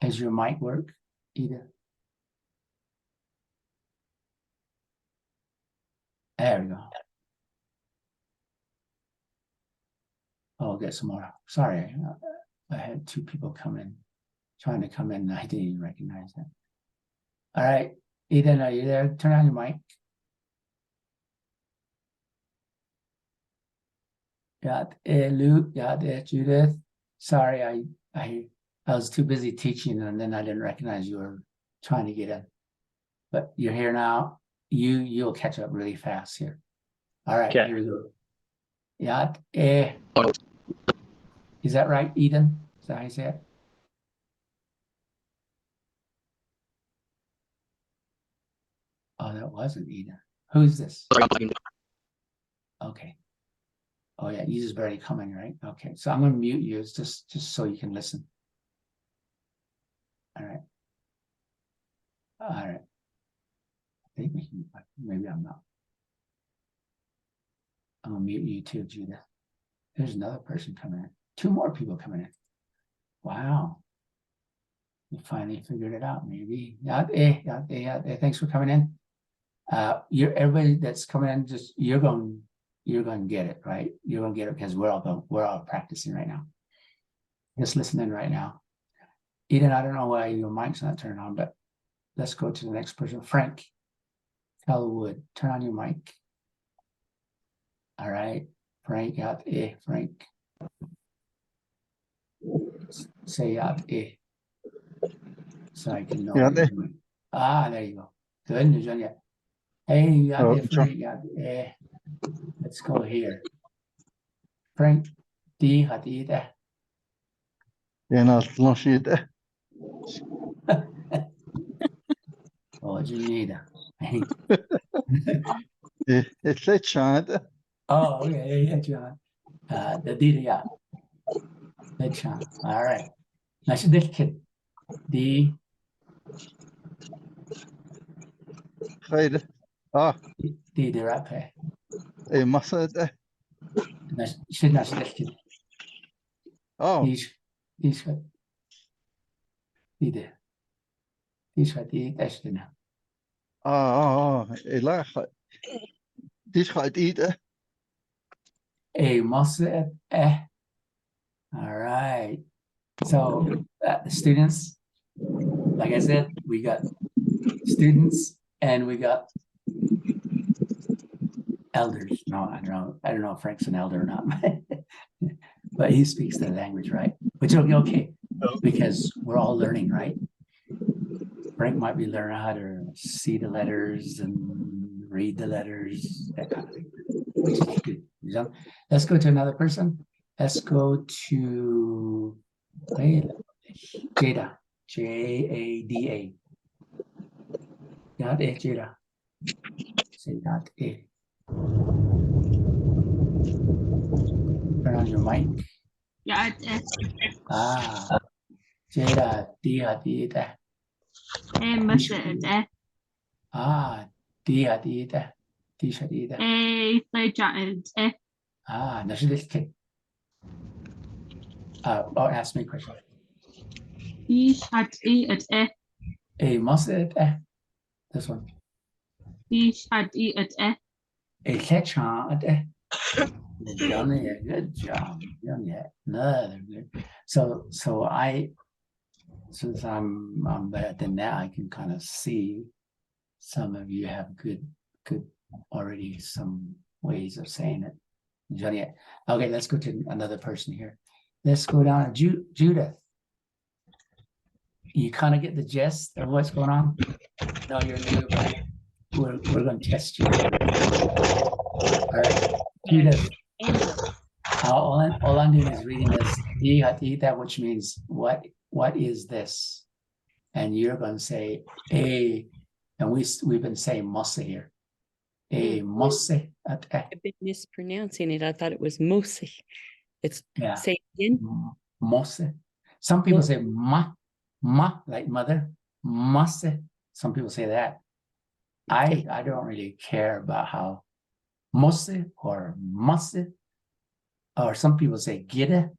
S1: Does your mic work, Eden? There we go. I'll get some more. Sorry, I had 2 people trying to come in, and I didn't even recognize that. All right, Eden, are you there? Turn on your mic. Got Luke, got Judith. Sorry, I was too busy teaching, and then I didn't recognize you were trying to get in. But you're here now. You'll catch up really fast here. All right, Here we go. Got Is that right, Eden? Is that how you say it? Oh, that wasn't Eden. Who's this? Okay. Oh yeah, Eda's barely coming, right? Okay, so I'm gonna mute you. It's just so you can listen. All right. I think we can. Maybe I'm not. I'm gonna mute you too, Judith. There's another person coming in. 2 more people coming in. Wow. You finally figured it out, maybe. Yeah. Thanks for coming in. Everybody that's coming in, just you're going to get it, right? You're going to get it because we're all practicing right now. Just listening right now. Eden, I don't know why your mic's not turned on, but let's go to the next person. Frank Elwood, turn on your mic. All right, Frank, Frank. Say so I can know. There you go. Good, Virginia. Hey, Frank, let's go here. Frank, die hat I What do you need?
S6: It's a chant.
S1: Oh, okay, yeah, John. The did, the chant. All right. Nice kid. The rappe.
S6: Mose ate.
S1: Should not kid.
S6: Oh,
S1: These the these what the question.
S6: This gaat eten.
S1: A must all right. So students, like I said, we got students and we got elders. No, I don't know if Frank's an elder or not, but he speaks the language, right? Which will be okay because we're all learning, right? Frank might be learning how to see the letters and read the letters, that kind of thing, which is good. Let's go to another person. Let's go to Jada. Jada. Not A, Jada. Say not A. Turn on your mic.
S4: Yeah,
S1: Ah, Jada, Dia.
S4: مسألة
S1: Ah, Dia. Tisha.
S4: ثلاثة
S1: Ah, نشدت. Ask me a question.
S4: إيش هتقيقة
S1: A mustard. This one.
S4: إيش هتقيقة
S1: A ketchup. Johnny, good job. Johnny, another good. So since I'm better than that, I can kind of see some of you have good already some ways of saying it. Johnny, okay, let's go to another person here. Let's go down to Judith. You kind of get the gist of what's going on? No, you're new, but we're going to test you. All right, Judith. All I'm doing is reading this, which means what is this? And you're going to say a, and we've been saying mosse here. A mosse at
S7: I've been mispronouncing it. I thought it was Mosi. It's
S1: yeah.
S7: say it again.
S1: Mosse. Some people say ma like mother. Mosse. Some people say that.
S7: Okay.
S1: I don't really care about how mosse or mosse, or some people say gide.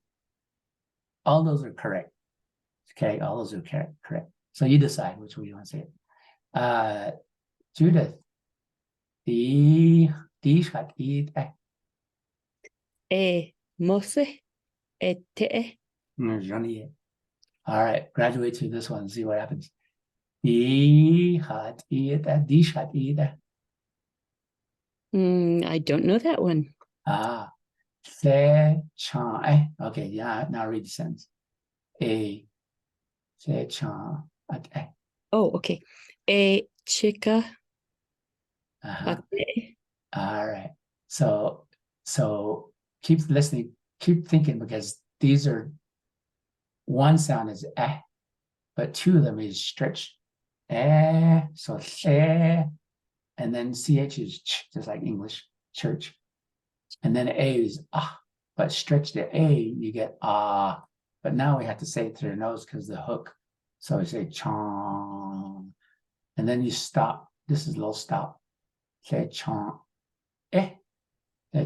S1: All those are correct. Okay, all those are correct. So you decide which way you want to say it. Judith,
S7: Mosi ete.
S1: Johnny. All right, graduate to this one and see what happens.
S7: I don't know that one.
S1: Okay, yeah, now read the sentence.
S7: Oh, okay. A chica.
S1: Ate. All right. So keep listening, keep thinking, because these are, one sound is but two of them is stretched. So and then ch is ch, just like English, church. And then a is but stretch the a, you get but now we have to say it through the nose because the hook. So we say chong, and then you stop. This is low stop. Say chong, say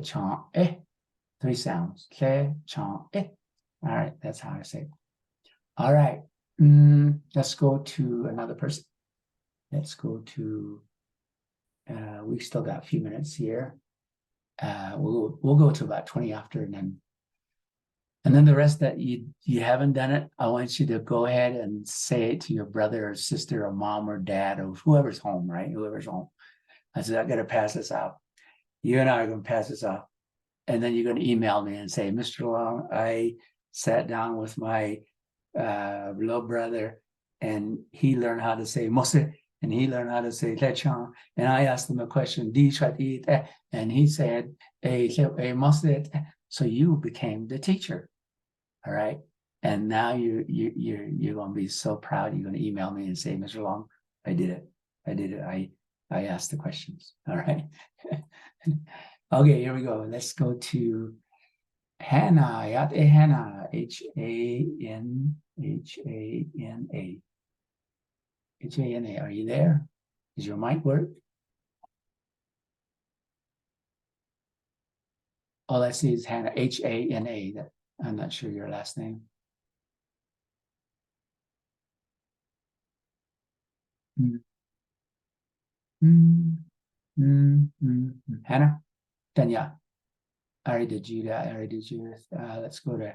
S1: chong, three sounds. Say chong, All right, that's how I say it. All right, let's go to another person. Let's go to, we still got a few minutes here. We'll go to about 20 after, and then the rest that you haven't done it, I want you to go ahead and say it to your brother or sister or mom or dad or whoever's home, right? Whoever's home. I said, I got to pass this out. You and I are going to pass this out. And then you're going to email me and say, Mr. Long, I sat down with my little brother and he learned how to say Mose and he learned how to say Lechon. And I asked him a question, and he said, Mose. So you became the teacher. All right. And now you're going to be so proud. You're going to email me and say, Mr. Long, I did it. I asked the questions. All right. Okay, here we go. Let's go to Hannah. Hannah. Hana. Hana. Are you there? Does your mic work? All I see is Hannah. Hana. I'm not sure your last name. Hannah? Tanya. I already did Judith. Let's go to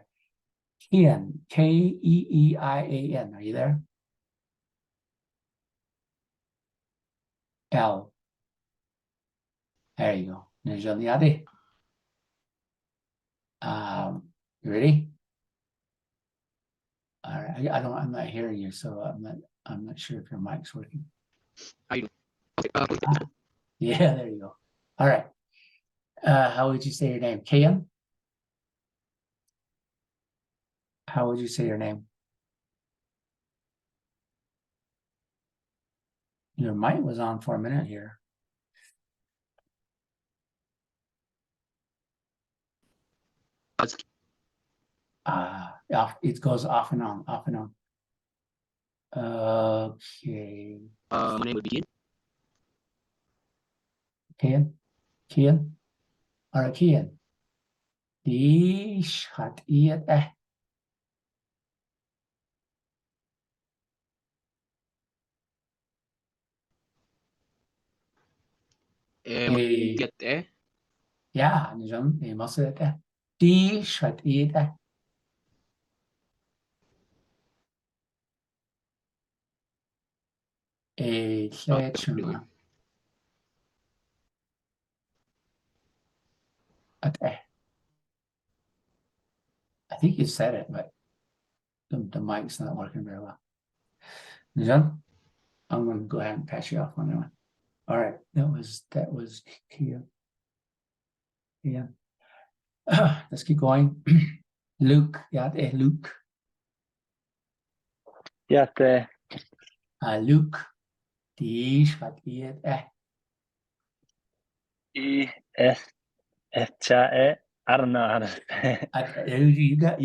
S1: Kean. Keeian. Are you there? L. There you go. Nejaniade. You ready? All right. I'm not hearing you, so I'm not sure if your mic's working. Yeah, there you go. All right. How would you say your name? Kian? How would you say your name? Your mic was on for a minute here. It goes off and on, off and on. Okay.
S8: My name would be
S1: Kian. Kian. All right, Kian. Die hat ihr
S8: Get
S1: Ja, nizam, masuk Die hat ihr Seçme. I think you said it, but the mic's not working very well. Nizam, I'm going to go ahead and pass you off on that one. All right, that was Kia. Yeah. Let's keep going. Luke, yeah, Luke.
S9: Jätte.
S1: Luke, die hat ihr
S9: I F I don't know how to say it.
S1: you got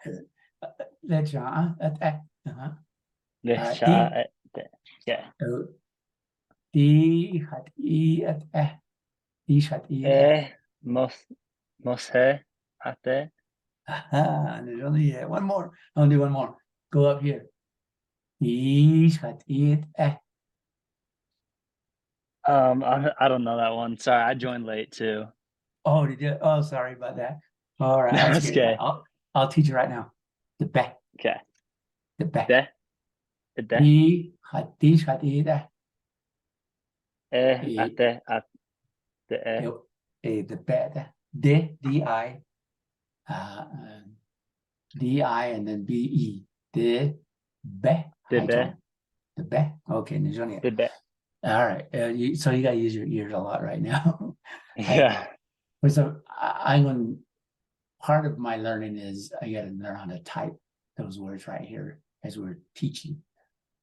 S1: it. That's
S9: Yeah.
S1: Die hat ihr die hat ihr
S9: Mose ate.
S1: There's only one more. I'll do one more. Go up here. Die hat ihr
S9: I don't know that one. Sorry, I joined late too.
S1: Oh, did you? Oh, sorry about that. All right,
S9: That's okay.
S1: I'll teach you right now. The back.
S9: Okay.
S1: The back.
S9: De.
S1: Die hat ihr
S9: Ate
S1: the bed. D-I D-I and then B-E. The be.
S9: The be.
S1: The be. Okay, Nijoni.
S9: De be.
S1: All right. So you gotta use your ears a lot right now.
S9: Yeah.
S1: So part of my learning is I gotta learn how to type those words right here as we're teaching.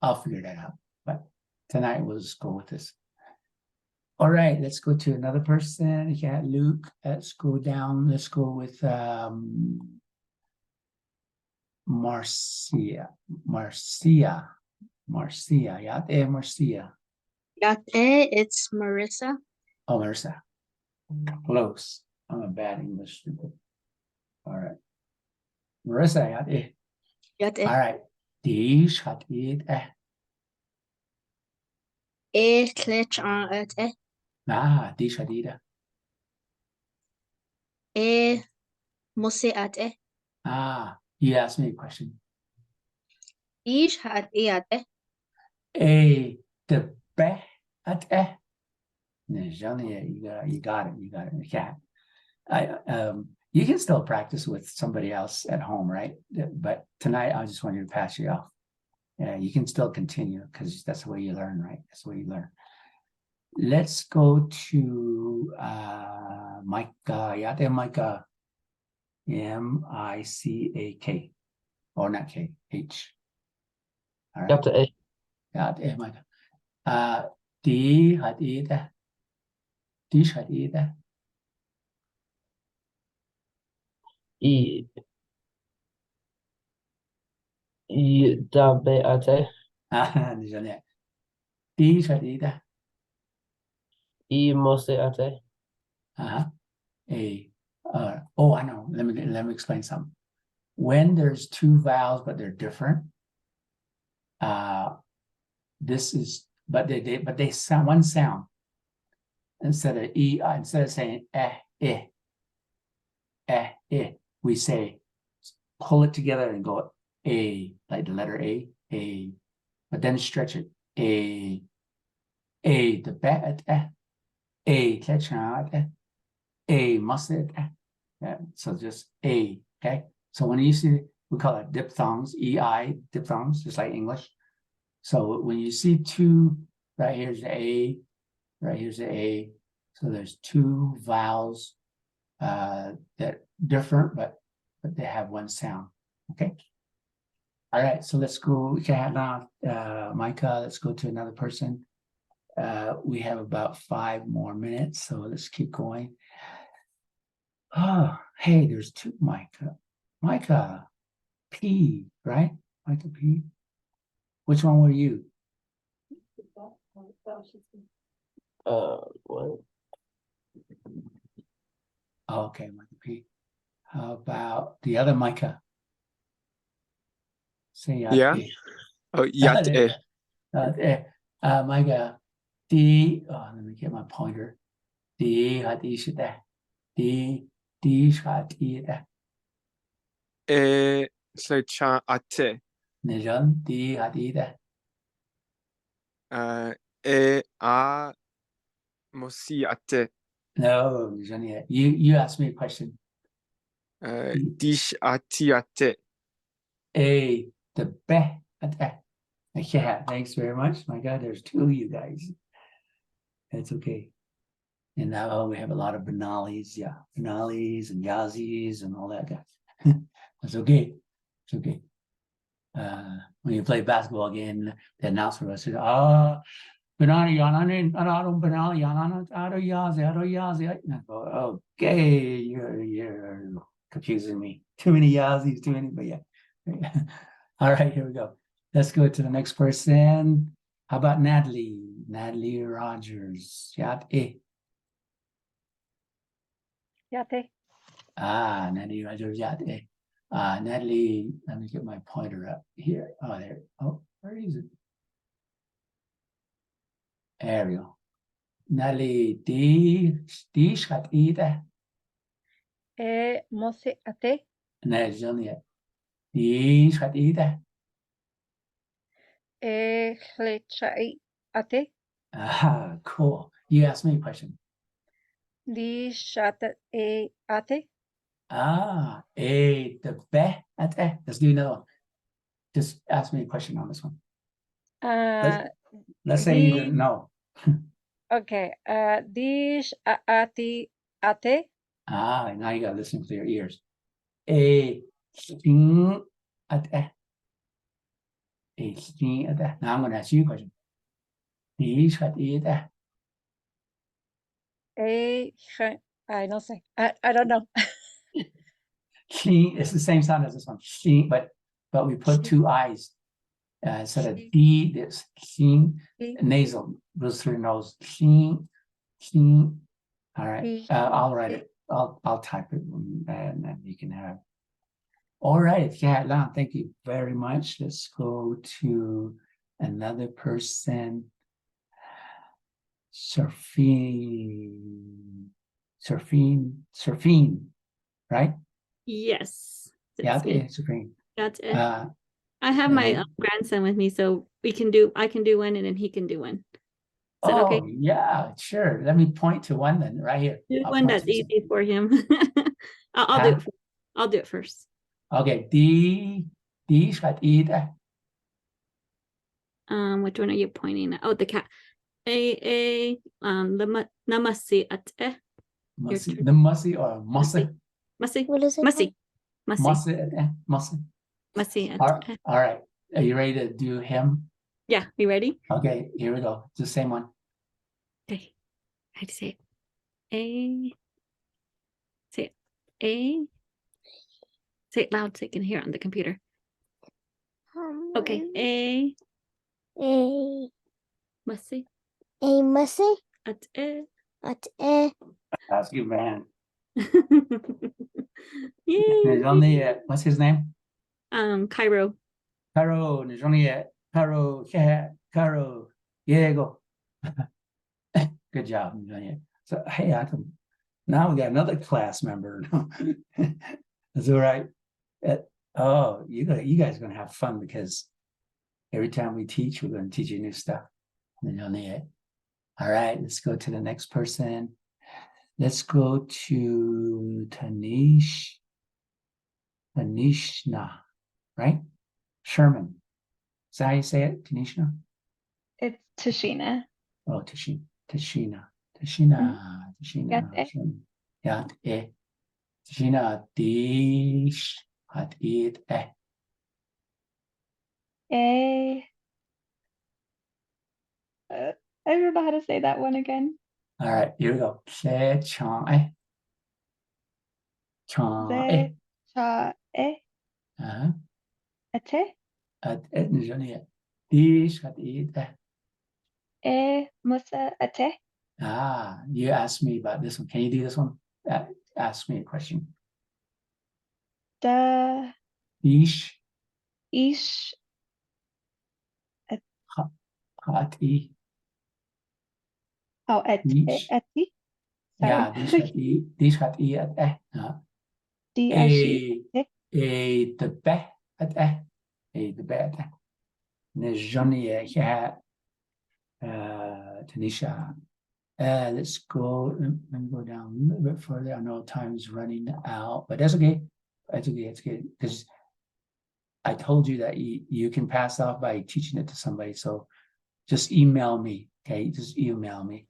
S1: I'll figure that out. But tonight we'll just go with this. All right, let's go to another person. Yeah, Luke. Let's go down. Let's go with Marcia. Yeah, Marcia.
S10: It's Marissa.
S1: Oh, Marissa. Close. I'm a bad English student. All right. Marissa, yeah. All right. Die hat ihr
S10: Klitsch an
S1: die hat ihr
S10: Musse at
S1: you asked me a question.
S10: Ish hat
S1: The be at you got it. Yeah. You can still practice with somebody else at home, right? But tonight I just want you to pass you off. Yeah, you can still continue because that's the way you learn, right? That's the way you learn. Let's go to Micah. Yeah, there, Micah. M-I-C-A-K. Or not K, H. All right. Ja, det Micah. Die hat ihr
S5: dabei ate.
S1: Die hat ihr
S5: I mose ate.
S1: I know. Let me explain something. When there's two vowels but they're different, but they sound one sound instead of instead of saying we say pull it together and go a, like the letter a, but then stretch it the bet must so just a, okay. So when you see, we call it diphthongs, diphthongs, just like English. So when you see two, right here's the a, right here's the a. So there's two vowels that different, but they have one sound. Okay. All right, so let's go. Now, Micah, let's go to another person. We have about 5 more minutes, so let's keep going. Oh, hey, there's 2 Micah. Micah P, right? Micah P. Which one were you?
S5: What?
S1: Okay, Micah P. How about the other Micah? Say
S8: Yeah.
S1: P.
S8: Oh, yat
S1: There you go. Micah D. Oh, let me get my pointer. D hat ishite. D hat ite.
S8: e slecha ate.
S1: Nijon D hat ite.
S8: E a mosi ate.
S1: No, Nijon yet. You asked me a question.
S8: Dish ati ate.
S1: A the be at. Yeah, thanks very much. My God, there's 2 of you guys. That's okay. And now we have a lot of Benalis, yeah, Benalis and Yazis and all that guys. That's okay. It's okay. When you play basketball game, the announcer will say, Benali, Anado Benali, Ado Yazi. And I go, okay, you're confusing me. Too many Yazis, too many, but yeah. All right, here we go. Let's go to the next person. How about Natalie? Natalie Rogers. Yat E.
S3: Yate.
S1: Natalie Rogers. Yat E. Natalie, let me get my pointer up here. Oh, there. Oh, where is it? There we go. Natalie, die schat ide.
S3: Mose ate.
S1: Nee, dat is dan niet. Die schat ide.
S3: Chlechai ate.
S1: Ah, cool. You asked me a question.
S3: Di shata ate.
S1: The be at e. Let's do another one. Just ask me a question on this one. Let's say you didn't know.
S3: Okay. Dish ati ate.
S1: Now you gotta listen with your ears. Sting at e. Sting at e. Now I'm gonna ask you a question. Dish at e.
S3: I don't say. I don't know.
S1: Sting, it's the same sound as this one. Sting, but we put 2 I's. Instead of D, it's sing, nasal goes through your nose. Sing. All right. I'll write it. I'll type it and then you can have. All right. Yeah, Lan, thank you very much. Let's go to another person. Surfing, right?
S7: Yes.
S1: Yeah,
S7: That's me.
S1: Surfing.
S7: That's it. I have my grandson with me, so I can do one and then he can do one. Is that okay?
S1: Yeah, sure. Let me point to one then, right here.
S7: Do
S1: I'll
S7: one
S1: point
S7: that's
S1: to
S7: easy for him. I'll do it. I'll do it first.
S1: Okay, die schat ide.
S7: Which one are you pointing at? Oh, the cat. Namasi ate.
S1: The mussy or mussy?
S7: Mussy.
S10: What is it?
S7: Mussy.
S1: Mussy.
S7: Mussy.
S1: All right. Are you ready to do him?
S7: Yeah, you ready?
S1: Okay, here we go. It's the same one.
S7: Okay. I had to say it. Say it. Say it loud so you can hear it on the computer. Okay. Mussy.
S10: Mussy
S7: Ate.
S1: That's good, man.
S7: Yay.
S1: What's his name?
S7: Cairo.
S1: Caro. Caro. Yeah, go. Good job. So, hey, now we got another class member. That's all right. You guys are going to have fun because every time we teach, we're going to teach you new stuff. All right, let's go to the next person. Let's go to Tanishna, right? Sherman. Is that how you say it? Tanishna?
S3: It's Tashina.
S1: Oh, Tashina.
S3: Yate.
S1: Yeah, Tashina, hat it
S11: I don't know how to say that one again.
S1: All right, here we go. Se chang chang
S11: Ze cha ate
S1: at Johnny. Dish hat it
S11: musa ate
S1: You asked me about this one. Can you do this one? Ask me a question.
S11: da
S1: Dish
S11: ish
S1: hat it.
S11: oh
S1: Dish.
S11: ati.
S1: Yeah,
S11: Sorry.
S1: dish hat it
S11: D ashi
S1: the be at the be ne Johnny Tanisha. Let's go. Let me go down a little bit further. I know time is running out, but that's okay. It's okay. It's good because I told you that you can pass off by teaching it to somebody. So just email me. Okay, just email me.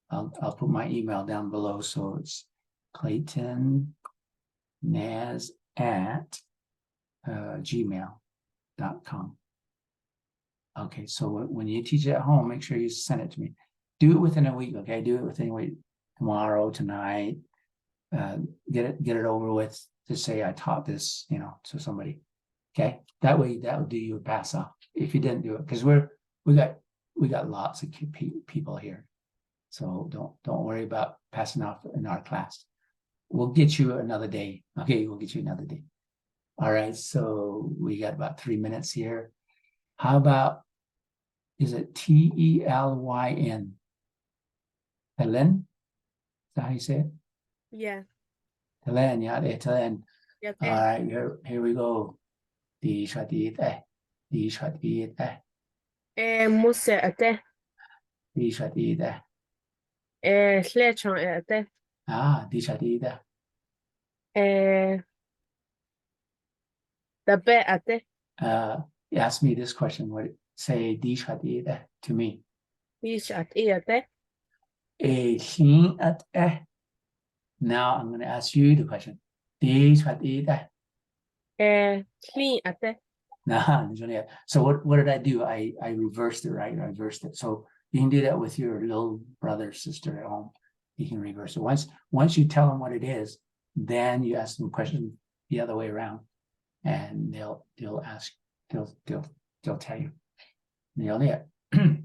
S1: I'll put my email down below. So it's Clayton Naz at gmail.com. Okay, so when you teach it at home, make sure you send it to me. Do it within a week, okay? Do it within a week. Tomorrow, tonight. Get it over with. Just say I taught this, to somebody. Okay, that way that will do you a pass off if you didn't do it, because we got lots of people here, so don't worry about passing off in our class. We'll get you another day. Okay, we'll get you another day. All right, so we got about 3 minutes here. How about, is it Telyn? Helen? Is that how you say it?
S3: Yeah.
S1: Helen, yeah, Helen.
S3: Yeah.
S1: All right, here we go. Di shot it.
S3: Muse ate.
S1: Di shot it.
S3: Slechan ate.
S1: Di shot it.
S3: The be ate.
S1: Ask me this question. Say di shot it to me.
S3: Dish at ate.
S1: Xin at. Now I'm going to ask you the question. Di shot it.
S3: Clean ate.
S1: So what did I do? I reversed it, right? I reversed it. So you can do that with your little brother, sister at home. You can reverse it. Once you tell them what it is, then you ask them questions the other way around, and they'll tell you.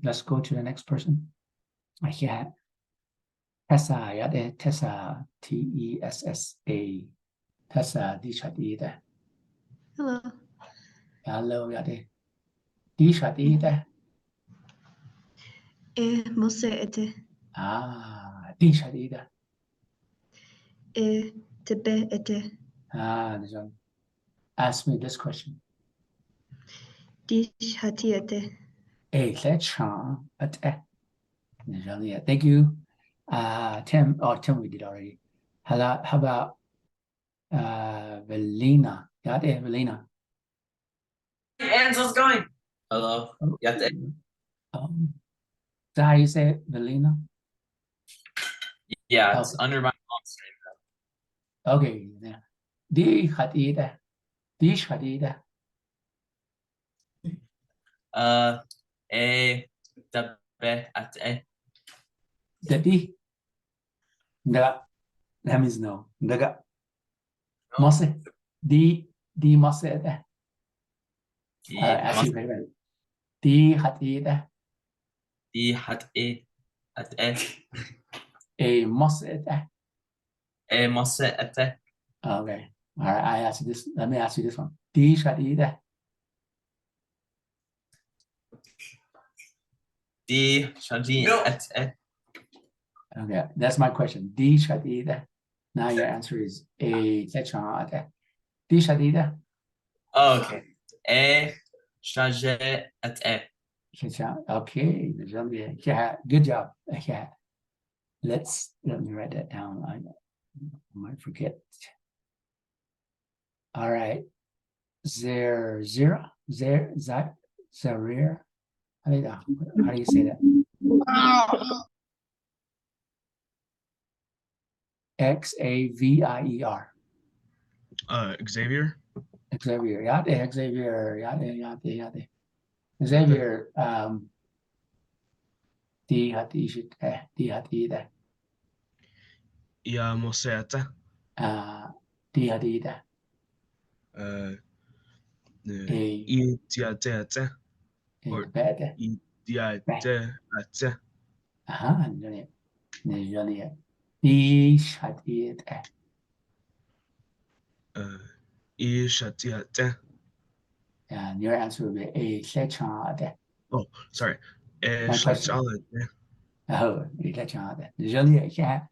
S1: Let's go to the next person. Tessa, Tessa, Tessa. Tessa, di shot it.
S10: Hello.
S1: Hello, di shot it.
S10: Muse ate.
S1: Di shot it.
S10: Tebe ate.
S1: This one. Ask me this question.
S10: Dish hati ate.
S1: Thank you. Tim. Oh, Tim, we did already. How about Velina? Velina.
S5: Ansel's going. Hello. Yate.
S1: Is that how you say it, Velina?
S5: Yeah, it's under my mom's name.
S1: Okay. Yeah. Di hadida. Dish hadida.
S5: Dabe ate.
S1: Dadi. Daga. That means no. Daga. Mose. Di mose ate. Actually, wait a minute. Di hadida.
S5: Di hate ate.
S1: Mose ate.
S5: Mose ate.
S1: Okay. All right. I asked you this. Let me ask you this one. Di shadida.
S5: Di shadi ate.
S1: Okay. That's my question. Di shadida. Now your answer is techon. Di shadida.
S5: Oh, okay. Shaje ate.
S1: Okay. Yeah. Good job. Okay. Let me write that down. I might forget. All right. Zarir. How do you say that? Xavier.
S12: Xavier.
S1: Xavier, ja, Xavier, ja. Xavier, die hat ida.
S12: Ja, moseta.
S1: Die hat ida.
S12: I tiatete. Or
S1: Bäde.
S12: I tiate ate.
S1: Aha, Johnny. Die hat ida.
S12: I shatiate.
S1: And your answer would be a lechade.
S12: Oh, sorry.
S1: My question.
S12: Shachalate.
S1: Oh, a lechade. Johnny, yeah.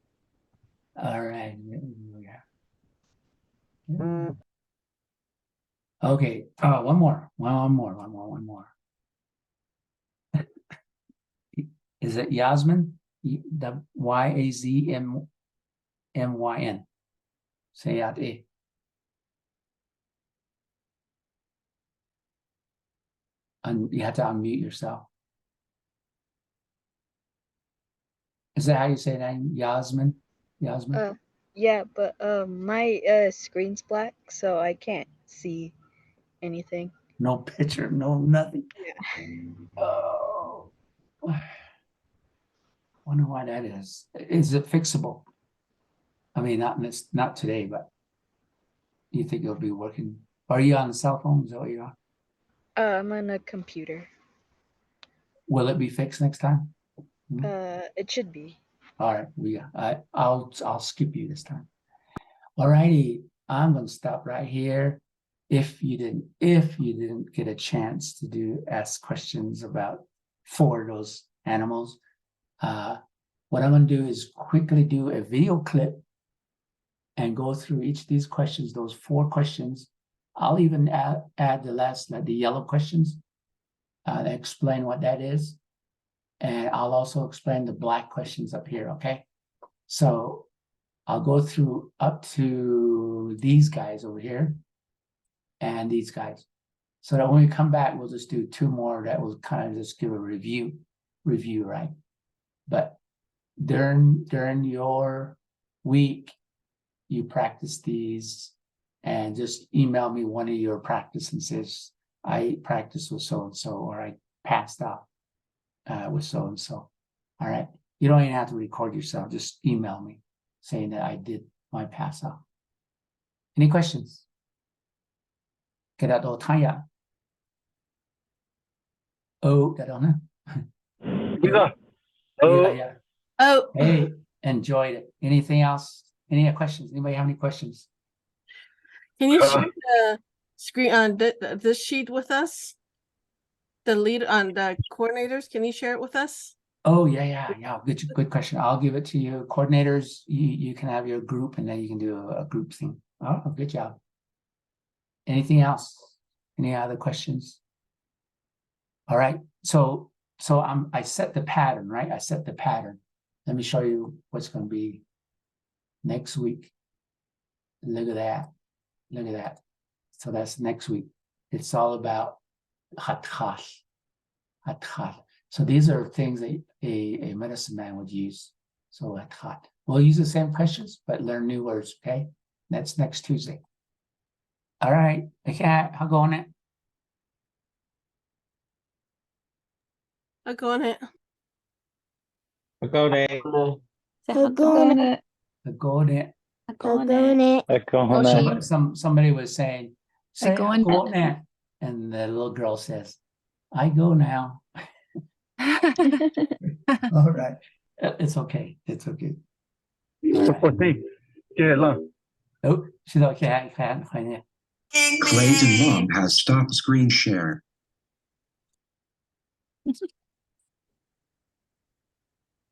S1: All right. Okay. One more. Is it Yasmin? The Yazmyn. Say out A. And you have to unmute yourself. Is that how you say that? Yasmin? Yasmin?
S13: Yeah, but my screen's black, so I can't see anything.
S1: No picture, no nothing.
S13: Yeah.
S1: Oh. Wonder why that is. Is it fixable? I mean, not today, but you think it'll be working? Are you on the cell phone? Is that what you're on?
S13: I'm on a computer.
S1: Will it be fixed next time?
S13: It should be.
S1: All right, I'll skip you this time. All righty, I'm gonna stop right here. If you didn't get a chance to ask questions about 4 of those animals, what I'm gonna do is quickly do a video clip and go through each of these questions, those 4 questions. I'll even add the last, like the yellow questions, explain what that is. And I'll also explain the black questions up here, okay? So I'll go through up to these guys over here and these guys. So that when we come back, we'll just do 2 more that will kind of just give a review, right? But during your week, you practice these and just email me one of your practice and says, I practiced with so-and-so, or I passed out with so-and-so. All right. You don't even have to record yourself. Just email me saying that I did my pass out. Any questions? Kaya do tanya. Oh, that on
S14: Oh,
S1: hey, enjoyed it. Anything else? Any questions? Anybody have any questions?
S14: can you share the screen on this sheet with us? The lead on the coordinators, can you share it with us?
S1: Oh, yeah. Good question. I'll give it to you. Coordinators, you can have your group and then you can do a group thing. Oh, good job. Anything else? Any other questions? All right. So I set the pattern, right? I set the pattern. Let me show you what's going to be next week. Look at that. Look at that. So that's next week. It's all about hatchal. So these are things that a medicine man would use. So hatchal. We'll use the same questions, but learn new words, okay? That's next Tuesday. All right. Okay, I'll go on it.
S14: I'll go on it.
S1: Somebody was saying, say I go on it. And the little girl says, I go now. All right. It's okay. It's okay. Oh, she's okay.
S15: Clayton Mom has stopped screen share.